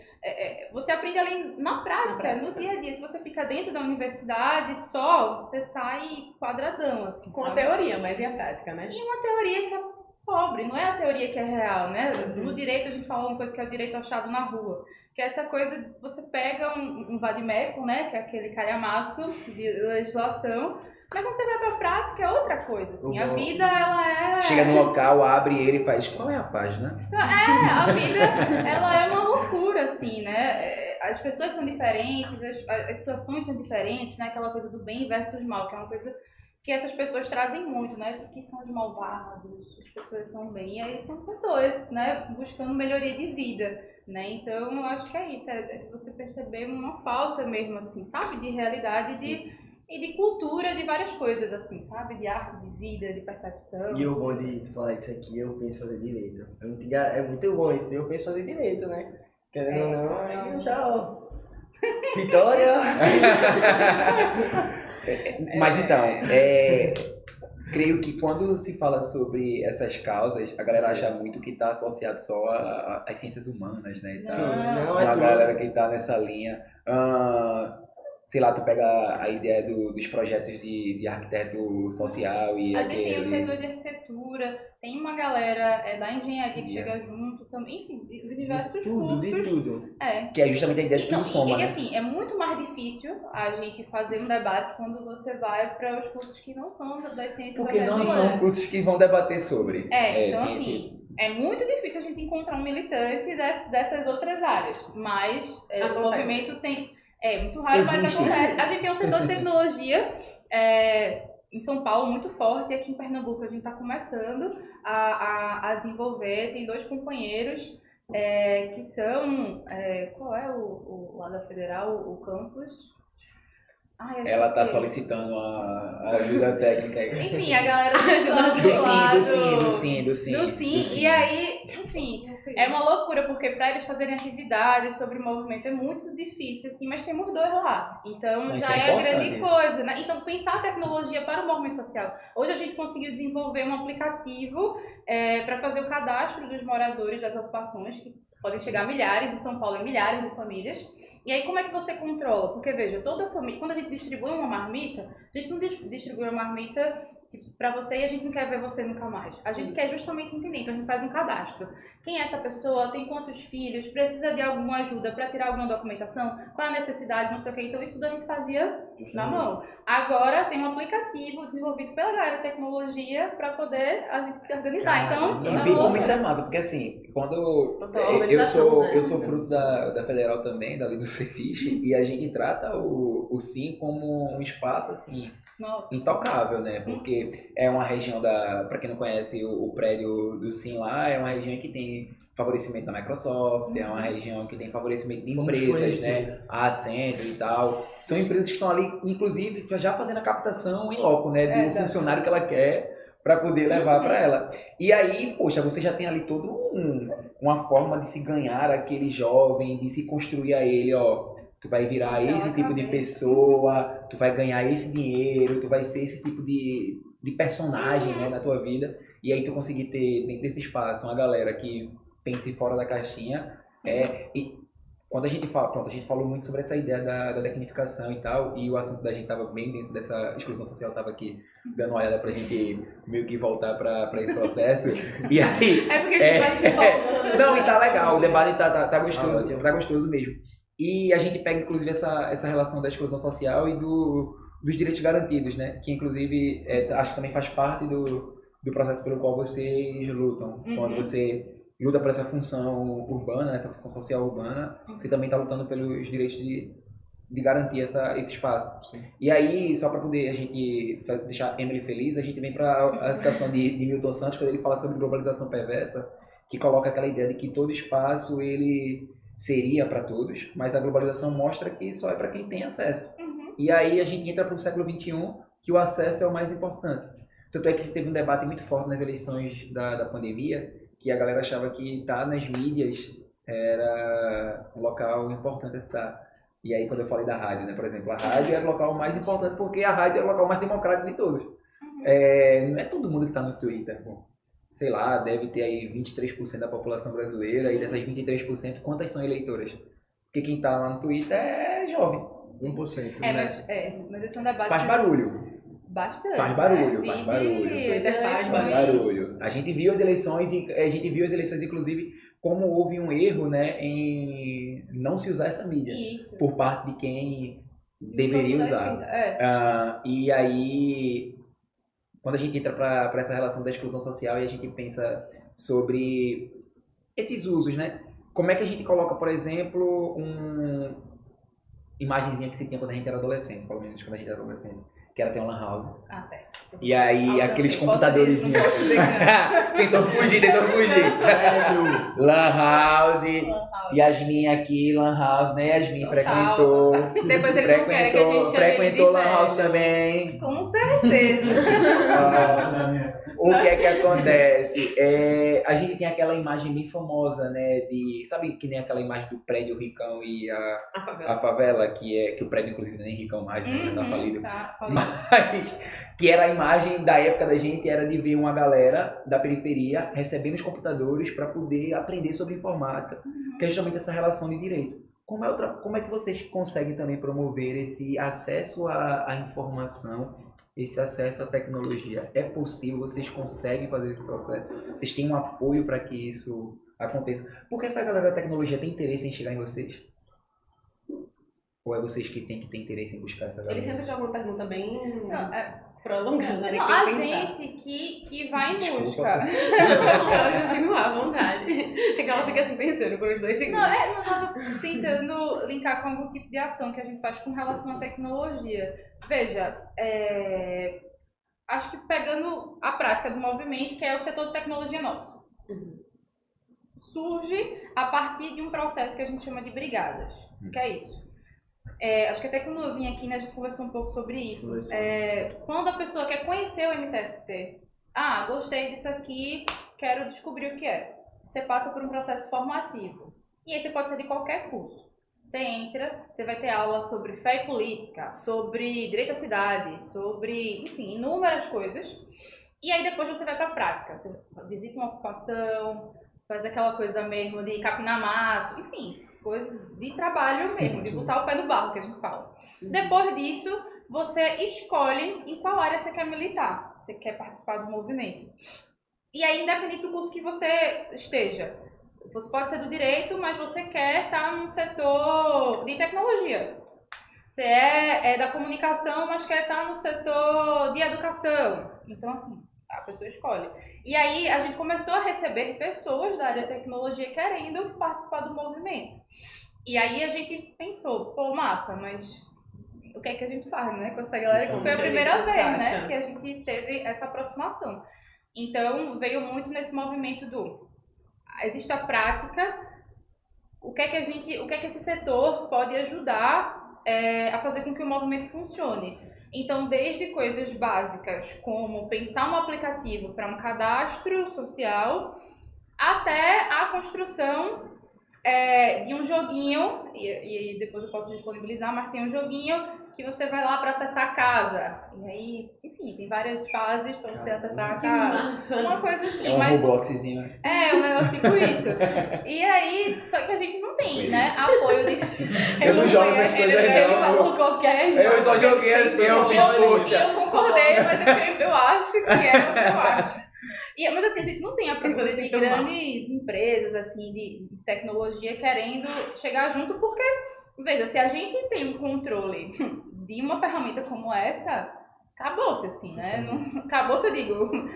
Speaker 5: você aprende ali na prática, no dia a dia. Se você fica dentro da universidade só, você sai quadradão, assim,
Speaker 3: com
Speaker 5: sabe?
Speaker 3: a teoria, mas e a prática, né?
Speaker 5: E uma teoria que é pobre, não é a teoria que é real, né? No direito a gente fala uma coisa que é o direito achado na rua, que é essa coisa, você pega um vadimeco, né, que é aquele calhamaço de legislação, mas quando você vai pra prática é outra coisa, assim, a vida ela é...
Speaker 4: Chega no local, abre ele e faz, qual é a página?
Speaker 5: A vida ela é uma loucura, assim, né? As pessoas são diferentes, as situações são diferentes, né? Aquela coisa do bem versus mal, que é uma coisa que essas pessoas trazem muito, né? Isso aqui são os malvados, as pessoas são bem, e aí são pessoas, né? Buscando melhoria de vida, né? Então, eu acho que é isso, é você perceber uma falta mesmo, assim, sabe? De realidade e de cultura, de várias coisas, assim, sabe? De arte, de vida, de percepção.
Speaker 2: E o bom de falar isso aqui, eu penso fazer direito. É muito bom isso, eu penso fazer direito, né? Querendo ou não, aí já, ó. Vitória!
Speaker 4: Mas então, creio que quando se fala sobre essas causas, a galera acha muito que está associado só às ciências humanas, né?
Speaker 5: Não,
Speaker 4: a galera que está nessa linha. Sei lá, tu pega a ideia dos projetos de arquiteto social e
Speaker 5: a gente tem o setor de arquitetura, tem uma galera da engenharia que chega junto também, enfim, de diversos cursos.
Speaker 2: De tudo.
Speaker 4: Que é justamente a ideia de tudo soma,
Speaker 5: e
Speaker 4: né?
Speaker 5: assim, é muito mais difícil a gente fazer um debate quando você vai para os cursos que não são das ciências
Speaker 4: porque
Speaker 5: sociais
Speaker 4: não
Speaker 5: humanas.
Speaker 4: são cursos que vão debater sobre.
Speaker 5: Então assim, é muito difícil a gente encontrar um militante dessas outras áreas, mas o movimento tem... É muito raro, mas acontece. A gente tem um setor de tecnologia em São Paulo muito forte, e aqui em Pernambuco a gente está começando a desenvolver. Tem 2 companheiros que são... qual é o lá da Federal, o campus?
Speaker 4: Ela está solicitando a ajuda técnica.
Speaker 5: Enfim, a galera ajudando
Speaker 4: do Sim.
Speaker 5: E aí, enfim, é uma loucura, porque para eles fazerem atividades sobre o movimento é muito difícil, assim, mas temos 2 lá. Então já é a grande coisa, né? Então, pensar a tecnologia para o movimento social. Hoje a gente conseguiu desenvolver um aplicativo para fazer o cadastro dos moradores das ocupações, que podem chegar a milhares, em São Paulo, milhares de famílias. E aí, como é que você controla? Porque, veja, toda família, quando a gente distribui uma marmita, a gente não distribui uma marmita tipo, para você e a gente não quer ver você nunca mais. A gente quer justamente entender, então a gente faz um cadastro. Quem é essa pessoa? Tem quantos filhos? Precisa de alguma ajuda para tirar alguma documentação? Qual é a necessidade? Não sei o que. Então, isso tudo a gente fazia na mão. Agora, tem um aplicativo desenvolvido pela galera de tecnologia para poder a gente se organizar. Então,
Speaker 4: e vi como isso é massa, porque assim, quando eu sou fruto da Federal também, dali do Cefiche, e a gente trata o Sim como um espaço assim, intocável, né? Porque porque é uma região para quem não conhece o prédio do Sim lá, é uma região que tem favorecimento da Microsoft, é uma região que tem favorecimento de empresas, né? A Accenture e tal. São empresas que estão ali, inclusive, já fazendo a captação em loco, né? Do funcionário que ela quer para poder levar para ela. E aí, poxa, você já tem ali toda uma forma de se ganhar aquele jovem, de se construir a ele, ó. Tu vai virar esse tipo de pessoa, tu vai ganhar esse dinheiro, tu vai ser esse tipo de personagem, né, na tua vida. E aí tu conseguir ter dentro desse espaço uma galera que pense fora da caixinha. E quando a gente fala, pronto, a gente falou muito sobre essa ideia da tecnificação e tal, e o assunto da gente tava bem dentro dessa exclusão social, tava aqui dando uma olhada pra gente meio que voltar pra esse processo. E aí...
Speaker 3: É porque a gente vai se falando.
Speaker 4: Não, e tá legal, o debate tá gostoso, tá gostoso mesmo. E a gente pega, inclusive, essa relação da exclusão social e dos direitos garantidos, né? Que, inclusive, acho que também faz parte do processo pelo qual vocês lutam. Quando você luta por essa função urbana, essa função social urbana, você também está lutando pelos direitos de garantir esse espaço. Sim. E aí, só para poder a gente deixar a Emily feliz, a gente vem para a citação de Milton Santos, quando ele fala sobre globalização perversa, que coloca aquela ideia de que todo espaço ele seria para todos, mas a globalização mostra que só é para quem tem acesso. E aí a gente entra para o século XXI, que o acesso é o mais importante. Tanto é que se teve um debate muito forte nas eleições da pandemia, que a galera achava que estar nas mídias era um local importante a estar. E aí quando eu falei da rádio, né, por exemplo, a rádio era o local mais importante porque a rádio é o local mais democrático de todos. Não é todo mundo que está no Twitter, pô. Sei lá, deve ter aí 23% da população brasileira, e dessas 23%, quantas são eleitoras? Porque quem está lá no Twitter é jovem.
Speaker 1: 1%.
Speaker 5: Mas esse é um debate...
Speaker 4: Faz barulho.
Speaker 5: Bastante.
Speaker 4: Faz barulho,
Speaker 5: né?
Speaker 4: faz barulho.
Speaker 3: Faz barulho.
Speaker 4: A gente viu as eleições, inclusive, como houve um erro, né, em não se usar essa mídia.
Speaker 5: Isso.
Speaker 4: Por parte de quem deveria usar. E aí, quando a gente entra para essa relação da exclusão social e a gente pensa sobre esses usos, né? Como é que a gente coloca, por exemplo, imagenzinha que se tinha quando a gente era adolescente, pelo menos quando a gente era adolescente, que era ter uma lan house.
Speaker 5: Ah, certo.
Speaker 4: E aí, aqueles computadores. Tentou fugir. Lan house. Yasmin aqui, lan house, né? Yasmin frequentou.
Speaker 3: Depois ele não quer que a gente chame
Speaker 4: frequentou
Speaker 3: ele de
Speaker 4: lan house
Speaker 3: velho.
Speaker 4: também.
Speaker 5: Com certeza.
Speaker 4: O que é que acontece? A gente tem aquela imagem bem famosa, né? Sabe que nem aquela imagem do prédio ricão e a favela, que o prédio, inclusive, nem é ricão mais, né? Tá falido. Mas que era a imagem da época da gente, era de ver uma galera da periferia recebendo os computadores para poder aprender sobre informática, que é justamente essa relação de direito. Como é que vocês conseguem também promover esse acesso à informação, esse acesso à tecnologia? É possível? Vocês conseguem fazer esse processo? Vocês têm um apoio para que isso aconteça? Porque essa galera da tecnologia tem interesse em chegar em vocês? Ou é vocês que têm que ter interesse em buscar essa galera?
Speaker 3: Ele sempre joga uma pergunta bem
Speaker 5: Não,
Speaker 3: prolongada, né?
Speaker 5: a gente que vai em busca.
Speaker 3: Ela fica à vontade. É que ela fica assim pensando por uns 2 segundos.
Speaker 5: Não, eu tava tentando linkar com algum tipo de ação que a gente faz com relação à tecnologia. Veja, acho que pegando a prática do movimento, que é o setor de tecnologia nosso. Surge a partir de um processo que a gente chama de brigadas. Que é isso? Acho que até quando eu vim aqui, né, a gente conversou um pouco sobre isso. Quando a pessoa quer conhecer o MTST, gostei disso aqui, quero descobrir o que é. Você passa por um processo formativo. E aí você pode ser de qualquer curso. Você entra, você vai ter aula sobre fé e política, sobre direito à cidade, sobre, enfim, inúmeras coisas. E aí depois você vai para a prática. Você visita uma ocupação, faz aquela coisa mesmo de capinar mato, enfim, coisa de trabalho mesmo, de botar o pé no barro, que a gente fala. Depois disso, você escolhe em qual área você quer militar, você quer participar do movimento. E aí, independente do curso que você esteja, você pode ser do direito, mas você quer estar num setor de tecnologia. Você é da comunicação, mas quer estar no setor de educação. Então, assim, a pessoa escolhe. E aí, a gente começou a receber pessoas da área de tecnologia querendo participar do movimento. E aí, a gente pensou, pô, massa, mas o que é que a gente faz, né? Com essa galera que foi a primeira vez, né? Que a gente teve essa aproximação. Então, veio muito nesse movimento do... Existe a prática, o que é que esse setor pode ajudar a fazer com que o movimento funcione. Então, desde coisas básicas, como pensar um aplicativo para um cadastro social, até a construção de um joguinho, e depois eu posso disponibilizar, mas tem um joguinho que você vai lá para acessar a casa. E aí, enfim, tem várias fases para você acessar a casa. Uma coisa assim.
Speaker 4: É um Robloxzinho.
Speaker 5: Um negócio tipo isso. E aí, só que a gente não tem, né, apoio de...
Speaker 4: Eu não jogo essas coisas não.
Speaker 3: Qualquer jogo.
Speaker 4: Eu só joguei assim, eu
Speaker 5: concordei, mas eu acho que é o que eu acho. Mas assim, a gente não tem a procura de grandes empresas assim, de tecnologia querendo chegar junto, porque, veja, se a gente tem um controle de uma ferramenta como essa, acabou-se assim, né? Acabou-se, eu digo,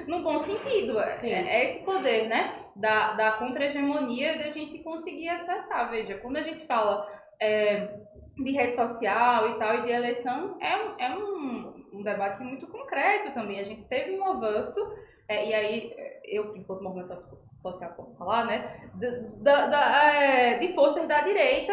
Speaker 5: no bom sentido. É esse poder, né? Da contra-hegemonia da gente conseguir acessar. Veja, quando a gente fala de rede social e tal, e de eleição, é um debate muito concreto também. A gente teve um avanço. E aí, eu, enquanto movimento social, posso falar, né, de forças da direita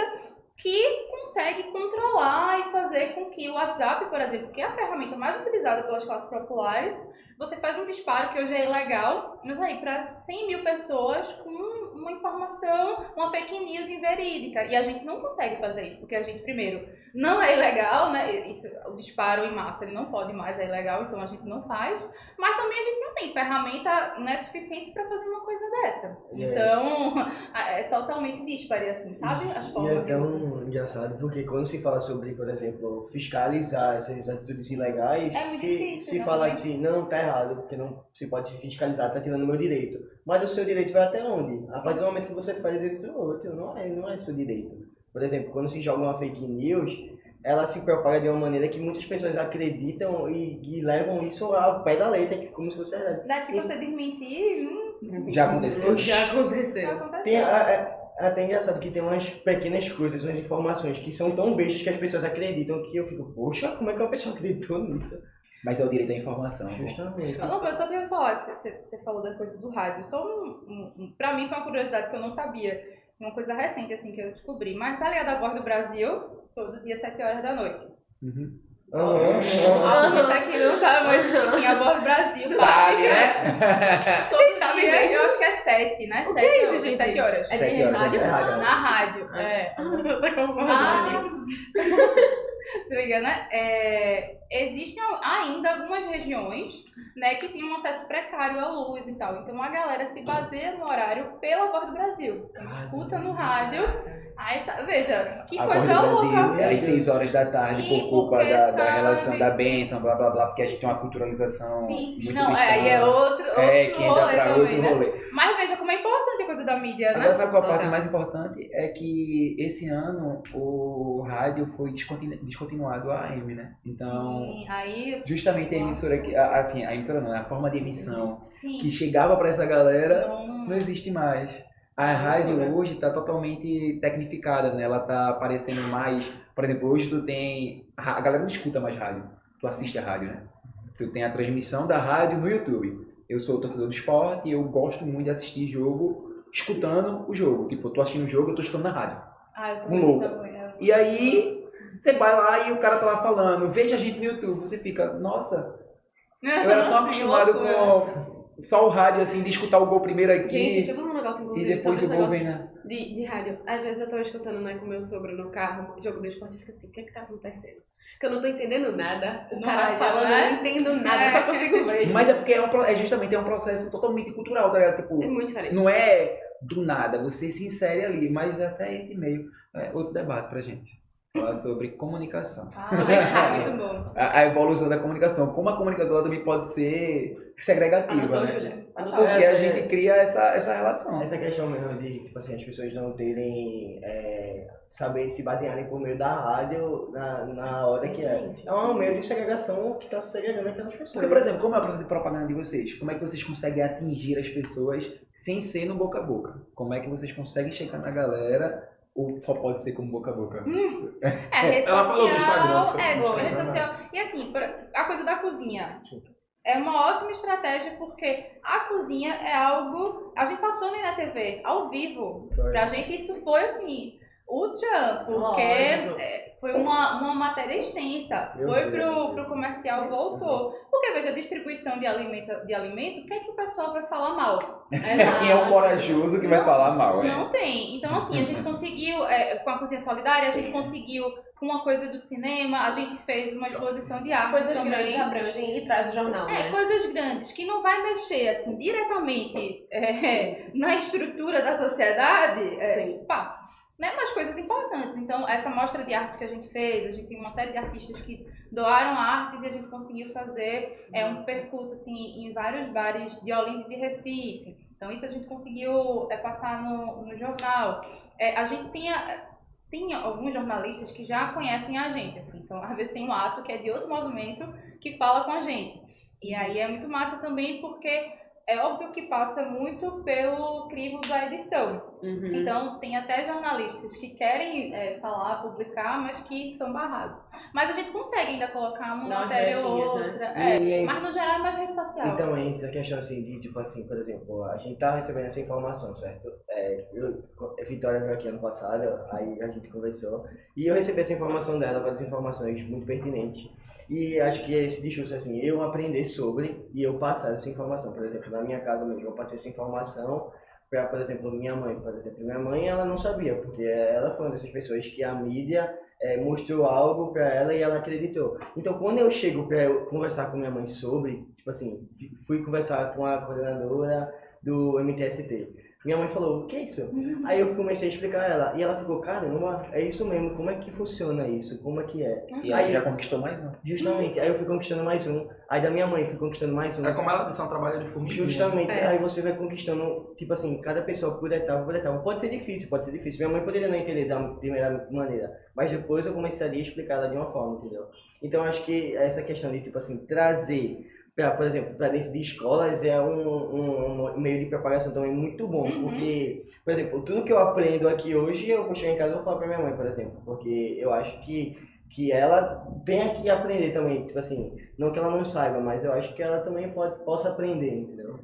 Speaker 5: que consegue controlar e fazer com que o WhatsApp, por exemplo, que é a ferramenta mais utilizada pelas classes populares, você faz um disparo que hoje é ilegal, mas aí para 100 mil pessoas com uma informação, uma fake news inverídica. E a gente não consegue fazer isso, porque a gente, primeiro, não é ilegal, né? O disparo em massa ele não pode mais, é ilegal, então a gente não faz. Mas também a gente não tem ferramenta, né, suficiente para fazer uma coisa dessa. Então, é totalmente dispare, assim, sabe? As formas.
Speaker 2: E é tão engraçado, porque quando se fala sobre, por exemplo, fiscalizar essas atitudes ilegais, se fala assim, não, tá errado, porque não se pode fiscalizar, tá tirando o meu direito. Mas o seu direito vai até onde? A partir do momento que você faz o direito do outro, não é seu direito. Por exemplo, quando se joga uma fake news, ela se propaga de uma maneira que muitas pessoas acreditam e levam isso ao pé da letra, como se fosse verdade.
Speaker 5: Dá pra você desmentir?
Speaker 4: Já aconteceu?
Speaker 2: Tem, é até engraçado que tem umas pequenas coisas, umas informações que são tão bestas que as pessoas acreditam que eu fico, poxa, como é que uma pessoa acreditou nisso?
Speaker 4: Mas é o direito à informação.
Speaker 2: Justamente.
Speaker 5: Uma coisa, só queria falar, você falou da coisa do rádio, só pra mim foi uma curiosidade que eu não sabia, uma coisa recente assim que eu descobri, mas tá ligado a Voz do Brasil, todo dia 7 horas da noite. Alguns aqui não sabem, mas tinha a Voz do Brasil.
Speaker 4: Sabe, né?
Speaker 5: Vocês sabem, eu acho que é 7, né? 7
Speaker 3: é isso, gente?
Speaker 5: 7 horas.
Speaker 3: É
Speaker 4: 7 horas.
Speaker 3: rádio?
Speaker 5: Na rádio,
Speaker 3: Tá concordando.
Speaker 5: Se não me engano, existem ainda algumas regiões, né, que tem um acesso precário à luz e tal. Então a galera se baseia no horário pela Voz do Brasil. Escuta no rádio. Aí, veja, que
Speaker 4: a
Speaker 5: coisa
Speaker 4: Voz do
Speaker 5: louca.
Speaker 4: Brasil é às 6 horas da tarde por culpa da relação da bênção, blá blá blá, porque a gente tem uma culturalização
Speaker 5: Sim,
Speaker 4: muito
Speaker 5: não,
Speaker 4: cristã.
Speaker 5: aí é outro
Speaker 4: que entra
Speaker 5: rolê
Speaker 4: pra
Speaker 5: também,
Speaker 4: outro
Speaker 5: né?
Speaker 4: rolê.
Speaker 5: Mas veja como é importante a coisa da mídia, né?
Speaker 4: Agora, sabe qual a parte mais importante? É que esse ano o rádio foi descontinuado a AM, né? Então,
Speaker 5: sim, aí...
Speaker 4: justamente a emissora, assim, a emissora não, a forma de emissão
Speaker 5: Sim.
Speaker 4: que chegava pra essa galera
Speaker 5: Não.
Speaker 4: não existe mais. A rádio hoje está totalmente tecnificada, né? Ela tá aparecendo mais... Por exemplo, hoje tu tem... A galera não escuta mais rádio. Tu assiste a rádio, né? Tu tem a transmissão da rádio no YouTube. Eu sou torcedor do esporte e eu gosto muito de assistir jogo escutando o jogo. Tipo, eu tô assistindo o jogo, eu tô escutando na rádio.
Speaker 5: Eu sou
Speaker 4: Um louco.
Speaker 5: também.
Speaker 4: E aí, você vai lá e o cara tá lá falando, veja a gente no YouTube. Você fica, nossa, eu era tão acostumado com só o rádio, assim, de escutar o gol primeiro aqui.
Speaker 3: Gente, deixa eu falar um negócio com
Speaker 4: e
Speaker 3: vocês,
Speaker 4: depois
Speaker 3: sobre
Speaker 4: o
Speaker 3: esse
Speaker 4: gol vem,
Speaker 3: negócio
Speaker 4: né?
Speaker 3: de rádio. Às vezes eu tô escutando, né, com meu sogro no carro, o jogo do esporte, e fica assim, o que é que tá acontecendo? Que eu não tô entendendo nada. O
Speaker 5: No
Speaker 3: cara
Speaker 5: rádio,
Speaker 3: falando,
Speaker 5: né?
Speaker 3: eu não entendo nada, eu só consigo ver.
Speaker 4: Mas é porque justamente um processo totalmente cultural, tá ligado? Tipo,
Speaker 3: É muito diferente.
Speaker 4: não é do nada, você se insere ali, mas até esse meio é outro debate pra gente. Falar sobre comunicação.
Speaker 5: Sobre rádio, muito bom.
Speaker 4: A evolução da comunicação. Como a comunicação ela também pode ser segregativa,
Speaker 3: Anotou,
Speaker 4: né?
Speaker 3: Júlia? Anotou.
Speaker 4: Porque a gente cria essa relação.
Speaker 2: Essa questão mesmo de, tipo assim, as pessoas não terem, saber se basearem por meio da rádio na hora que é. É um meio de segregação que está segregando aquelas pessoas.
Speaker 4: Porque, por exemplo, como é o processo de propaganda de vocês? Como é que vocês conseguem atingir as pessoas sem ser no boca a boca? Como é que vocês conseguem chegar na galera Ou só pode ser como boca a boca?
Speaker 5: Rede
Speaker 1: Ela falou do Instagram,
Speaker 5: social.
Speaker 1: foi do Instagram,
Speaker 5: Rede social. E assim, a coisa da cozinha. É uma ótima estratégia porque a cozinha é algo... A gente passou na TV, ao vivo. Pra gente isso foi assim... O tchan, porque foi uma matéria extensa. Foi pro comercial, voltou. Porque, veja, a distribuição de alimento, o que é que o pessoal vai falar mal?
Speaker 4: Quem é o corajoso que vai falar mal?
Speaker 5: Não tem. Então, assim, a gente conseguiu, com a Cozinha Solidária, a gente conseguiu, com uma coisa do cinema, a gente fez uma exposição de arte
Speaker 3: Coisas
Speaker 5: também.
Speaker 3: grandes abrangem e traz o jornal, né?
Speaker 5: Coisas grandes, que não vai mexer, assim, diretamente na estrutura da sociedade, passa. Né, mas coisas importantes. Então, essa mostra de arte que a gente fez, a gente tem uma série de artistas que doaram artes e a gente conseguiu fazer um percurso assim, em vários bares de Olinda e de Recife. Então, isso a gente conseguiu passar no jornal. A gente tem alguns jornalistas que já conhecem a gente. Assim. Então, às vezes tem um ato que é de outro movimento que fala com a gente. E aí é muito massa também porque... É óbvio que passa muito pelo crivo da edição. Então, tem até jornalistas que querem falar, publicar, mas que são barrados. Mas a gente consegue ainda colocar uma matéria ou outra.
Speaker 2: Né?
Speaker 5: Mas no geral é mais rede social.
Speaker 2: Então, essa questão assim, de tipo assim, por exemplo, a gente tá recebendo essa informação, certo? Vitória veio aqui ano passado, aí a gente conversou. E eu recebi essa informação dela, várias informações muito pertinentes. E acho que esse discurso, assim, eu aprender sobre e eu passar essa informação. Por exemplo, na minha casa mesmo, eu passei essa informação para, por exemplo, minha mãe. Por exemplo, minha mãe, ela não sabia, porque ela foi uma dessas pessoas que a mídia mostrou algo para ela e ela acreditou. Então, quando eu chego para conversar com minha mãe sobre, tipo assim, fui conversar com a coordenadora do MTST. Minha mãe falou, o que é isso? Aí eu comecei a explicar a ela. E ela ficou, caramba, é isso mesmo, como é que funciona isso? Como é que é?
Speaker 4: E aí já conquistou mais um.
Speaker 2: Justamente, aí eu fui conquistando mais um. Aí da minha mãe fui conquistando mais um.
Speaker 1: É como ela disse, é um trabalho de formiguinha.
Speaker 2: Justamente, aí você vai conquistando, tipo assim, cada pessoa por etapa, por etapa. Pode ser difícil. Minha mãe poderia não entender da primeira maneira, mas depois eu começaria a explicar ela de uma forma, entendeu? Então acho que essa questão de, tipo assim, trazer... por exemplo, para dentro de escolas é um meio de propagação também muito bom, porque, por exemplo, tudo que eu aprendo aqui hoje, eu vou chegar em casa e vou falar para minha mãe, por exemplo, porque eu acho que ela tem que aprender também, tipo assim, não que ela não saiba, mas eu acho que ela também possa aprender, entendeu?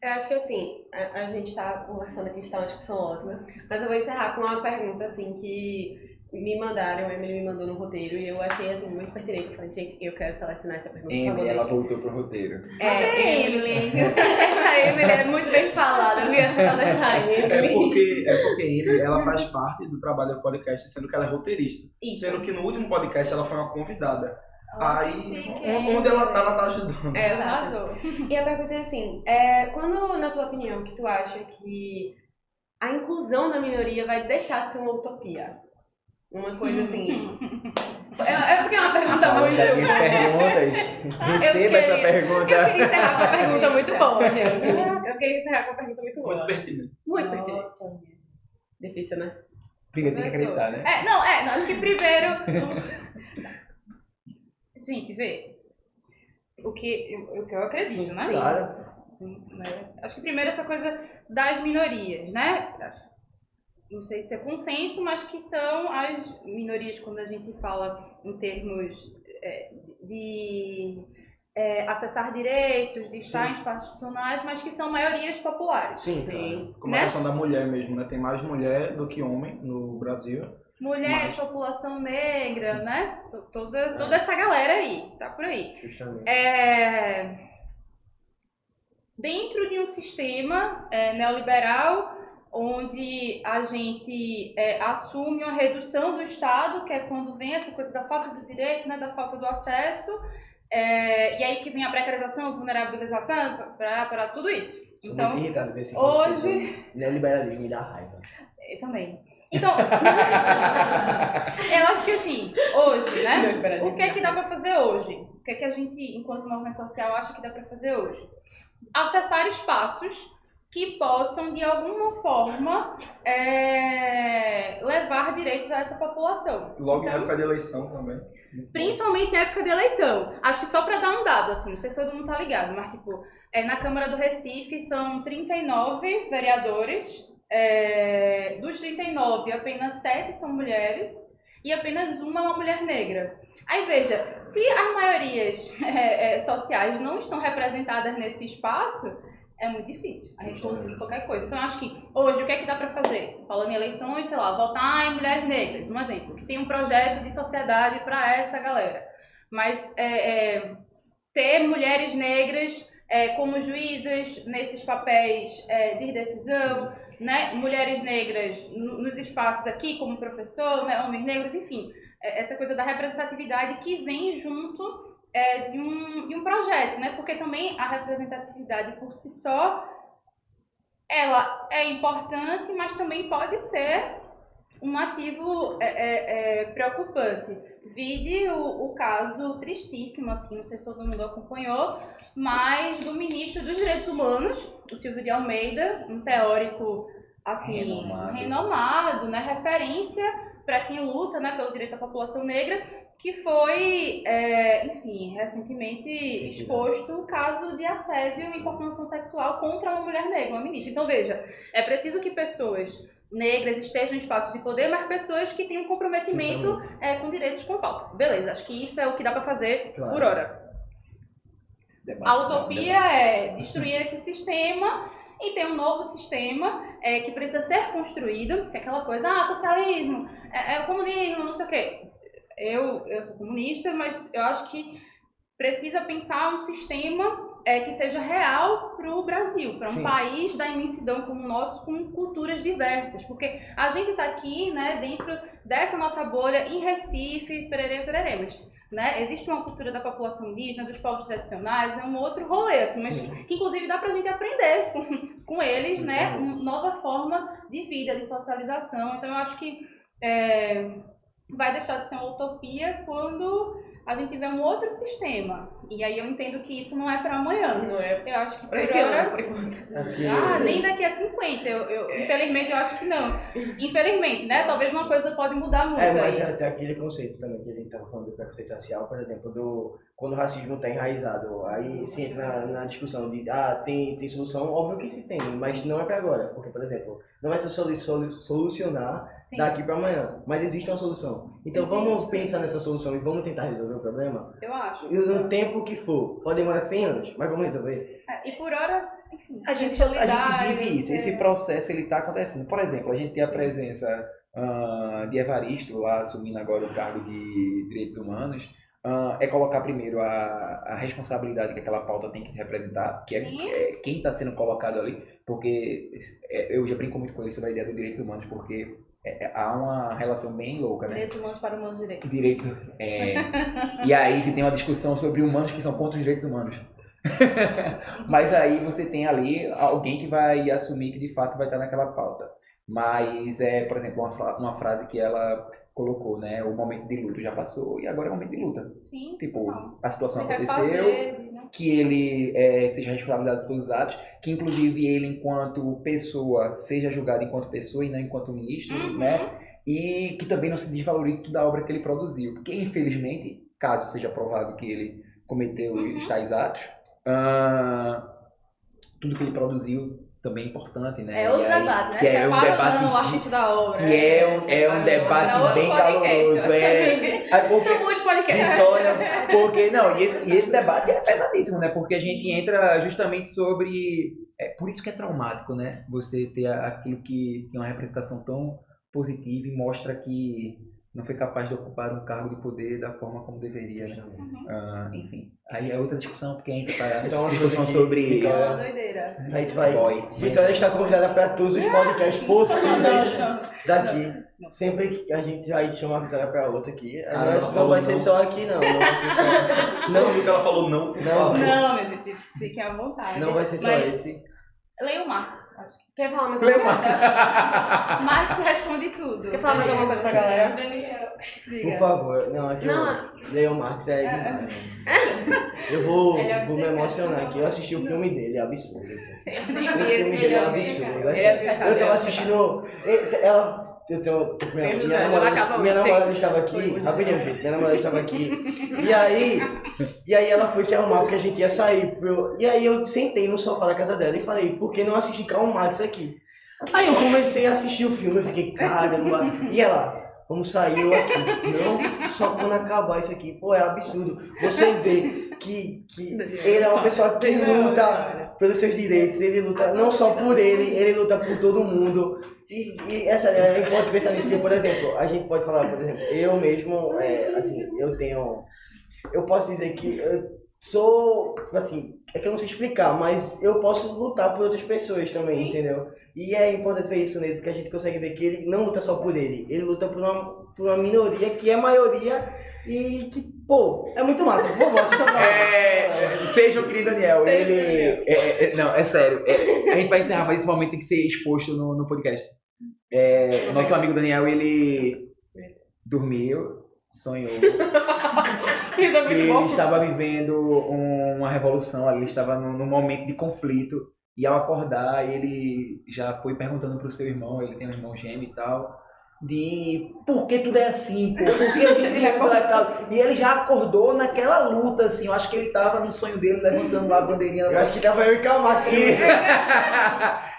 Speaker 3: Eu acho que assim, a gente está conversando aqui, está uma discussão ótima, mas eu vou encerrar com uma pergunta assim que me mandaram, a Emily me mandou no roteiro e eu achei assim muito pertinente. Eu falei, gente, eu quero selecionar essa pergunta.
Speaker 4: Emily, ela voltou pro roteiro.
Speaker 3: Emily. Essa Emily é muito bem falada, eu vi essa tal dessa Emily.
Speaker 1: É porque Emily, ela faz parte do trabalho do podcast, sendo que ela é roteirista.
Speaker 3: Isso.
Speaker 1: Sendo que no último podcast ela foi uma convidada. Aí,
Speaker 5: chique.
Speaker 1: onde ela tá ajudando.
Speaker 3: Exato. E a pergunta é assim, quando, na tua opinião, que tu acha que a inclusão da minoria vai deixar de ser uma utopia? Uma coisa assim... porque é uma pergunta muito...
Speaker 4: Minhas perguntas. Receba essa pergunta.
Speaker 3: Eu queria encerrar com uma pergunta muito boa, gente. Eu queria encerrar com uma pergunta muito boa.
Speaker 1: Muito pertinente.
Speaker 3: Muito pertinente. Difícil, né?
Speaker 4: Primeiro tem que acreditar, né?
Speaker 5: Não, acho que primeiro... Gente, vê. O que eu acredito, né?
Speaker 2: Claro.
Speaker 5: Acho que primeiro essa coisa das minorias, né? Não sei se é consenso, mas que são as minorias quando a gente fala em termos de acessar direitos, de estar em espaços institucionais, mas que são maiorias populares.
Speaker 2: Sim. Claro.
Speaker 1: Como a questão da mulher mesmo, né? Tem mais mulher do que homem no Brasil.
Speaker 5: Mulheres, população negra, né? Toda essa galera aí, tá por aí.
Speaker 2: Justamente.
Speaker 5: Dentro de um sistema neoliberal, onde a gente assume uma redução do Estado, que é quando vem essa coisa da falta do direito, né, da falta do acesso, e aí que vem a precarização, vulnerabilização, para tudo isso.
Speaker 2: Sou
Speaker 5: Então,
Speaker 2: muito irritado com esse
Speaker 5: hoje...
Speaker 2: conceito. Neoliberalismo me dá raiva.
Speaker 5: Eu também. Então, eu acho que assim, hoje, né, o que é que dá para fazer hoje? O que é que a gente, enquanto movimento social, acha que dá para fazer hoje? Acessar espaços que possam, de alguma forma, levar direitos a essa população.
Speaker 1: Logo em época de eleição também.
Speaker 5: Principalmente em época de eleição. Acho que só para dar um dado, assim, não sei se todo mundo tá ligado, mas, tipo, na Câmara do Recife são 39 vereadores, dos 39, apenas 7 são mulheres e apenas uma é uma mulher negra. Aí veja, se as maiorias sociais não estão representadas nesse espaço, é muito difícil a gente conseguir qualquer coisa. Então, eu acho que hoje, o que é que dá para fazer? Falando em eleições, sei lá, votar em mulheres negras, um exemplo, que tem um projeto de sociedade para essa galera. Mas ter mulheres negras como juízas nesses papéis de decisão, né? Mulheres negras nos espaços aqui, como professor, né? Homens negros, enfim. Essa coisa da representatividade que vem junto de um projeto, né? Porque também a representatividade por si só, ela é importante, mas também pode ser um ativo preocupante. Vide o caso tristíssimo, assim, não sei se todo mundo acompanhou, mas do ministro dos Direitos Humanos, o Silvio de Almeida, um teórico assim, renomado, né? Referência para quem luta, né, pelo direito da população negra, que foi, enfim, recentemente exposto o caso de assédio e importunação sexual contra uma mulher negra, uma ministra. Então, veja, é preciso que pessoas negras estejam em espaços de poder, mas pessoas que tenham comprometimento com direitos com pauta. Beleza, acho que isso é o que dá para fazer por hora. A utopia é destruir esse sistema e ter um novo sistema que precisa ser construído, que é aquela coisa, socialismo, o comunismo, não sei o quê. Eu sou comunista, mas eu acho que precisa pensar um sistema que seja real para o Brasil, para um país da imensidão como o nosso, com culturas diversas. Porque a gente está aqui, né, dentro dessa nossa bolha, em Recife, pererê, mas, né, existe uma cultura da população indígena, dos povos tradicionais, é um outro rolê, assim, mas que inclusive dá para a gente aprender com eles, né, uma nova forma de vida, de socialização. Então eu acho que vai deixar de ser uma utopia quando a gente tiver um outro sistema. E aí eu entendo que isso não é para amanhã.
Speaker 3: Não é.
Speaker 5: Eu acho que
Speaker 3: para esse ano, por enquanto.
Speaker 5: Nem daqui a 50. Infelizmente, eu acho que não. Infelizmente, né? Talvez uma coisa pode mudar muito.
Speaker 2: Mas até aquele conceito também que ele estava falando do preconceito racial, por exemplo, quando o racismo está enraizado. Aí se entra na discussão de, tem solução, óbvio que se tem, mas não é para agora. Porque, por exemplo, não vai se solucionar daqui para amanhã, mas existe uma solução. Então vamos pensar nessa solução e vamos tentar resolver o problema?
Speaker 5: Eu acho.
Speaker 2: E no tempo que for, pode demorar 100 anos, mas vamos resolver.
Speaker 5: E por hora, enfim,
Speaker 4: a gente vive isso, esse processo ele está acontecendo. Por exemplo, a gente tem a presença de Evaristo lá assumindo agora o cargo de Direitos Humanos. É colocar primeiro a responsabilidade que aquela pauta tem que representar, que é quem está sendo colocado ali, porque eu já brinco muito com ele sobre a ideia dos direitos humanos, porque há uma relação bem louca, né?
Speaker 5: Direitos humanos para humanos direitos.
Speaker 4: E aí se tem uma discussão sobre humanos que são contra os direitos humanos. Mas aí você tem ali alguém que vai assumir que de fato vai estar naquela pauta. Mas por exemplo, uma frase que ela colocou, né? O momento de luto já passou e agora é o momento de luta.
Speaker 5: Sim.
Speaker 4: Tipo, a situação aconteceu, que ele seja responsabilizado pelos atos, que inclusive ele, enquanto pessoa, seja julgado enquanto pessoa e não enquanto ministro, né? E que também não se desvalorize toda a obra que ele produziu. Porque, infelizmente, caso seja provado que ele cometeu os tais atos, tudo que ele produziu também é importante, né?
Speaker 5: É outro debate, né?
Speaker 4: Que é um debate
Speaker 5: o artista da obra.
Speaker 4: Que é um debate bem caloroso.
Speaker 5: São muitos podcasts.
Speaker 4: Porque, não, e esse debate é pesadíssimo, né? Porque a gente entra justamente sobre... por isso que é traumático, né? Você ter aquilo que tem uma representação tão positiva e mostra que não foi capaz de ocupar um cargo de poder da forma como deveria, né? Enfim, aí é outra discussão, porque a gente está
Speaker 2: então,
Speaker 4: discussão sobre...
Speaker 5: É uma doideira.
Speaker 2: A gente vai... Vitória está convidada para todos os podcasts possíveis daqui. Sempre que a gente vai chamar a Vitória para outra aqui. Não vai ser só aqui, não. Não vai ser só...
Speaker 1: Não, viu que ela falou não, por favor.
Speaker 5: Não, minha gente, fiquem à vontade.
Speaker 2: Não vai ser só esse.
Speaker 5: Leia o Marx, acho que.
Speaker 3: Quer falar mais alguma coisa?
Speaker 5: Marx responde tudo.
Speaker 3: Quer falar mais alguma coisa pra galera?
Speaker 5: Diga.
Speaker 2: Por favor, não, aqui Leon Marx é demais. Eu vou me emocionar aqui. Eu assisti o filme dele, é absurdo. O filme dele é absurdo. Eu tava assistindo. Minha namorada estava aqui, rapidinho, gente. Minha namorada estava aqui. E aí ela foi se arrumar porque a gente ia sair. E aí eu sentei no sofá da casa dela e falei, por que não assistir Karl Marx aqui? Aí eu comecei a assistir o filme, eu fiquei, caramba. E ela, vamos sair eu aqui. Não, só quando acabar isso aqui. Pô, é absurdo. Você vê que ele é uma pessoa que luta pelos seus direitos, ele luta não só por ele luta por todo mundo. E essa é importante pensar nisso, que, por exemplo, a gente pode falar, por exemplo, eu mesmo, assim, eu posso dizer que eu sou, assim, é que eu não sei explicar, mas eu posso lutar por outras pessoas também, entendeu? E é importante ver isso nele, porque a gente consegue ver que ele não luta só por ele luta por uma minoria que é maioria e que, pô, é muito massa. Por favor, assista pra
Speaker 4: Seja o querido Daniel, não, é sério, a gente vai encerrar, mas esse momento tem que ser exposto no podcast. O nosso amigo Daniel, ele dormiu, sonhou que ele estava vivendo uma revolução ali, estava num momento de conflito, e ao acordar ele já foi perguntando pro seu irmão, ele tem um irmão gêmeo e tal, de por que tudo é assim, pô? Por que a gente vive por acaso? E ele já acordou naquela luta, assim, eu acho que ele tava no sonho dele, levantando lá a bandeirinha.
Speaker 2: Eu acho que tava eu e Calmax.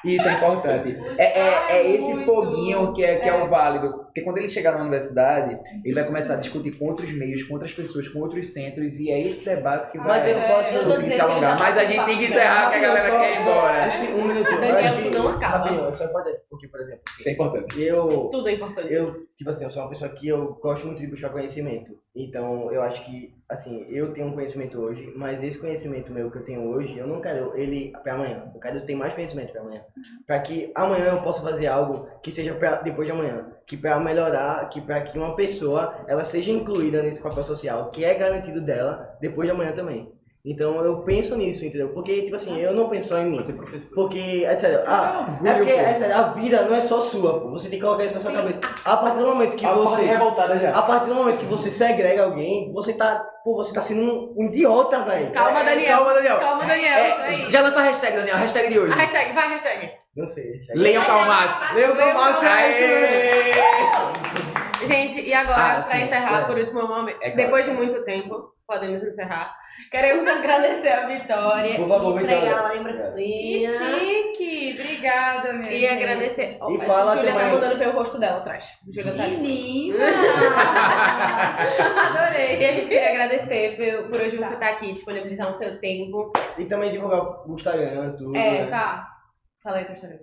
Speaker 4: Isso é importante. É esse foguinho que é o válido. Porque quando ele chegar na universidade, ele vai começar a discutir com outros meios, com outras pessoas, com outros centros, e é esse debate que vai conseguir se alongar. Mas a gente tem que encerrar, que a galera quer ir embora.
Speaker 2: Um minuto.
Speaker 3: Daniel, tu não acaba.
Speaker 2: Isso é importante, porque, por exemplo,
Speaker 4: isso é importante.
Speaker 3: Tudo é importante.
Speaker 2: Tipo assim, eu sou uma pessoa que eu gosto muito de buscar conhecimento. Então, eu acho que, assim, eu tenho um conhecimento hoje, mas esse conhecimento meu que eu tenho hoje, eu não quero ele pra amanhã. Eu quero ter mais conhecimento pra amanhã. Pra que amanhã eu possa fazer algo que seja pra depois de amanhã. Que pra melhorar, que pra que uma pessoa, ela seja incluída nesse papel social, que é garantido dela depois de amanhã também. Então, eu penso nisso, entendeu? Porque, tipo assim, eu não penso só em mim.
Speaker 4: Você é professor.
Speaker 2: Porque, é sério, é sério, a vida não é só sua, pô. Você tem que colocar isso na sua cabeça. A partir do momento que a partir do momento que você segrega alguém, você tá sendo um idiota, velho.
Speaker 3: Calma, Daniel. Calma, Daniel. Isso aí.
Speaker 4: Já lança a hashtag, Daniel. A hashtag de hoje.
Speaker 3: A hashtag, vai, hashtag.
Speaker 2: Não sei.
Speaker 4: Leiam Karl Marx.
Speaker 2: Leiam Karl Marx, é isso mesmo.
Speaker 3: Gente, e agora, pra encerrar, por último momento, depois de muito tempo, podemos encerrar. Queremos agradecer a Vitória.
Speaker 2: Por favor,
Speaker 3: Vitória.
Speaker 2: Vitória.
Speaker 3: Ela
Speaker 5: Que
Speaker 3: lembrancinha.
Speaker 5: chique! Obrigada, meu
Speaker 3: E agradecer.
Speaker 2: E fala
Speaker 3: Júlia tá
Speaker 2: também.
Speaker 3: mandando ver o rosto dela atrás. Júlia tá ali.
Speaker 5: Menina!
Speaker 3: Adorei. E a gente queria agradecer por hoje você estar aqui, disponibilizar o seu tempo.
Speaker 2: E também divulgar o Instagram, tudo. né?
Speaker 5: Tá.
Speaker 3: Fala aí, Teixeira.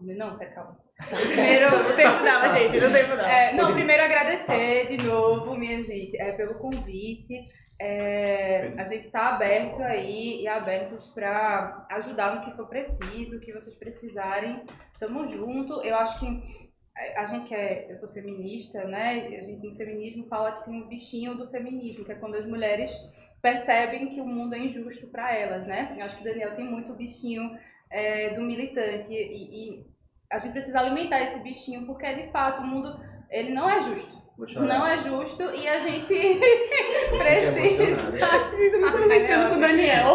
Speaker 5: Não, calma.
Speaker 3: Primeiro, o tempo dela, gente. Não tempo dela.
Speaker 5: Não, primeiro agradecer de novo, minha gente, pelo convite. A gente está aberto aí e abertos para ajudar no que for preciso, o que vocês precisarem. Tamo junto. Eu acho que a gente eu sou feminista, né? A gente no feminismo fala que tem um bichinho do feminismo, que é quando as mulheres percebem que o mundo é injusto para elas, né? Eu acho que o Daniel tem muito o bichinho do militante e a gente precisa alimentar esse bichinho, porque de fato o mundo ele não é justo. Não é justo e a gente precisa.
Speaker 3: Com o Daniel.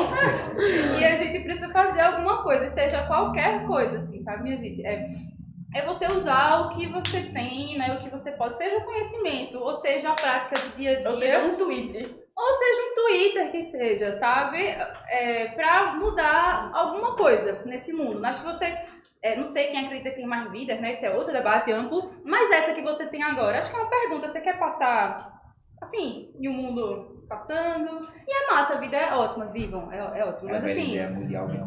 Speaker 5: E a gente precisa fazer alguma coisa, seja qualquer coisa, assim, sabe, minha gente? É você usar o que você tem, né? O que você pode, seja o conhecimento, ou seja a prática do dia a dia.
Speaker 3: Ou seja, um tweet.
Speaker 5: Ou seja um Twitter que seja, sabe? Pra mudar alguma coisa nesse mundo. Acho que você. Não sei quem acredita que tem mais vidas, né? Esse é outro debate amplo. Mas essa que você tem agora, acho que é uma pergunta. Você quer passar, assim, em um mundo passando? E é massa, a vida é ótima, vivam, é ótimo. Mas assim.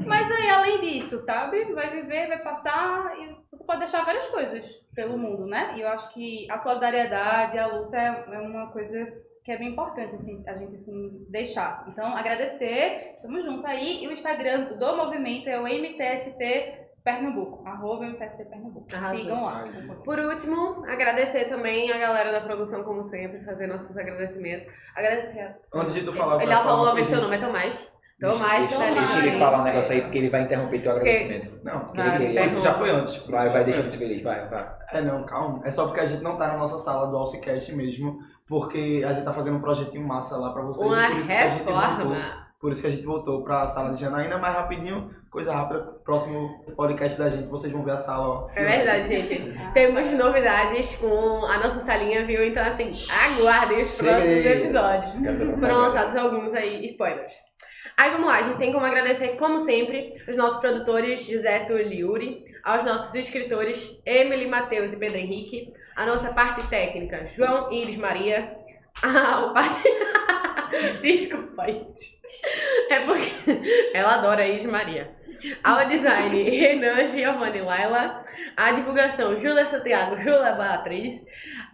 Speaker 5: Mas aí, além disso, sabe? Vai viver, vai passar e você pode deixar várias coisas pelo mundo, né? E eu acho que a solidariedade, a luta é uma coisa que é bem importante, assim, a gente, assim, deixar. Então, agradecer, tamo junto aí. E o Instagram do movimento é o MTST Pernambuco, @MTST Pernambuco. Sigam lá.
Speaker 3: Por último, agradecer também a galera da produção, como sempre, fazer nossos agradecimentos. Agradecer.
Speaker 1: Antes de tu falar
Speaker 3: Ele já falou uma vez teu nome, é Tomás.
Speaker 4: Deixa ele falar um negócio aí, porque ele vai interromper teu agradecimento.
Speaker 1: Não,
Speaker 4: Isso
Speaker 1: já foi antes.
Speaker 4: Vai, deixa ele feliz, vai.
Speaker 1: Não, calma. É só porque a gente não tá na nossa sala do Alcicast mesmo, porque a gente tá fazendo um projetinho massa lá pra vocês.
Speaker 3: Uma
Speaker 1: e por isso que a gente voltou.
Speaker 3: reforma.
Speaker 1: Por isso que a gente voltou pra sala de Janaína, mais rapidinho, coisa rápida. Próximo podcast da gente, vocês vão ver a sala, ó.
Speaker 3: É verdade, gente. Temos novidades com a nossa salinha, viu? Então, assim, aguardem os próximos episódios. Foram lançados alguns aí, spoilers. Aí vamos lá, a gente tem como agradecer, como sempre, os nossos produtores José Tuliuri, aos nossos escritores Emily, Matheus e Pedro Henrique, a nossa parte técnica, João e Iris Maria, Desculpa, Iris. É porque ela adora Iris Maria. Ao design, Renan, Giovanni e Laila. A divulgação, Júlia Santiago, Júlia Beatriz.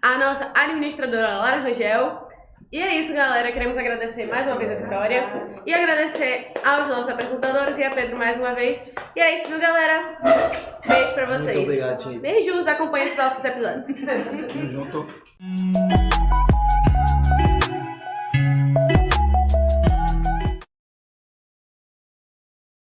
Speaker 3: A nossa administradora, Lara Rangel. E é isso, galera. Queremos agradecer mais uma vez a Vitória. E agradecer aos nossos apresentadores e a Pedro mais uma vez. E é isso, viu, galera? Beijo pra vocês.
Speaker 2: Muito obrigado, gente.
Speaker 3: Beijos, acompanhe os próximos episódios.
Speaker 1: Tamo junto.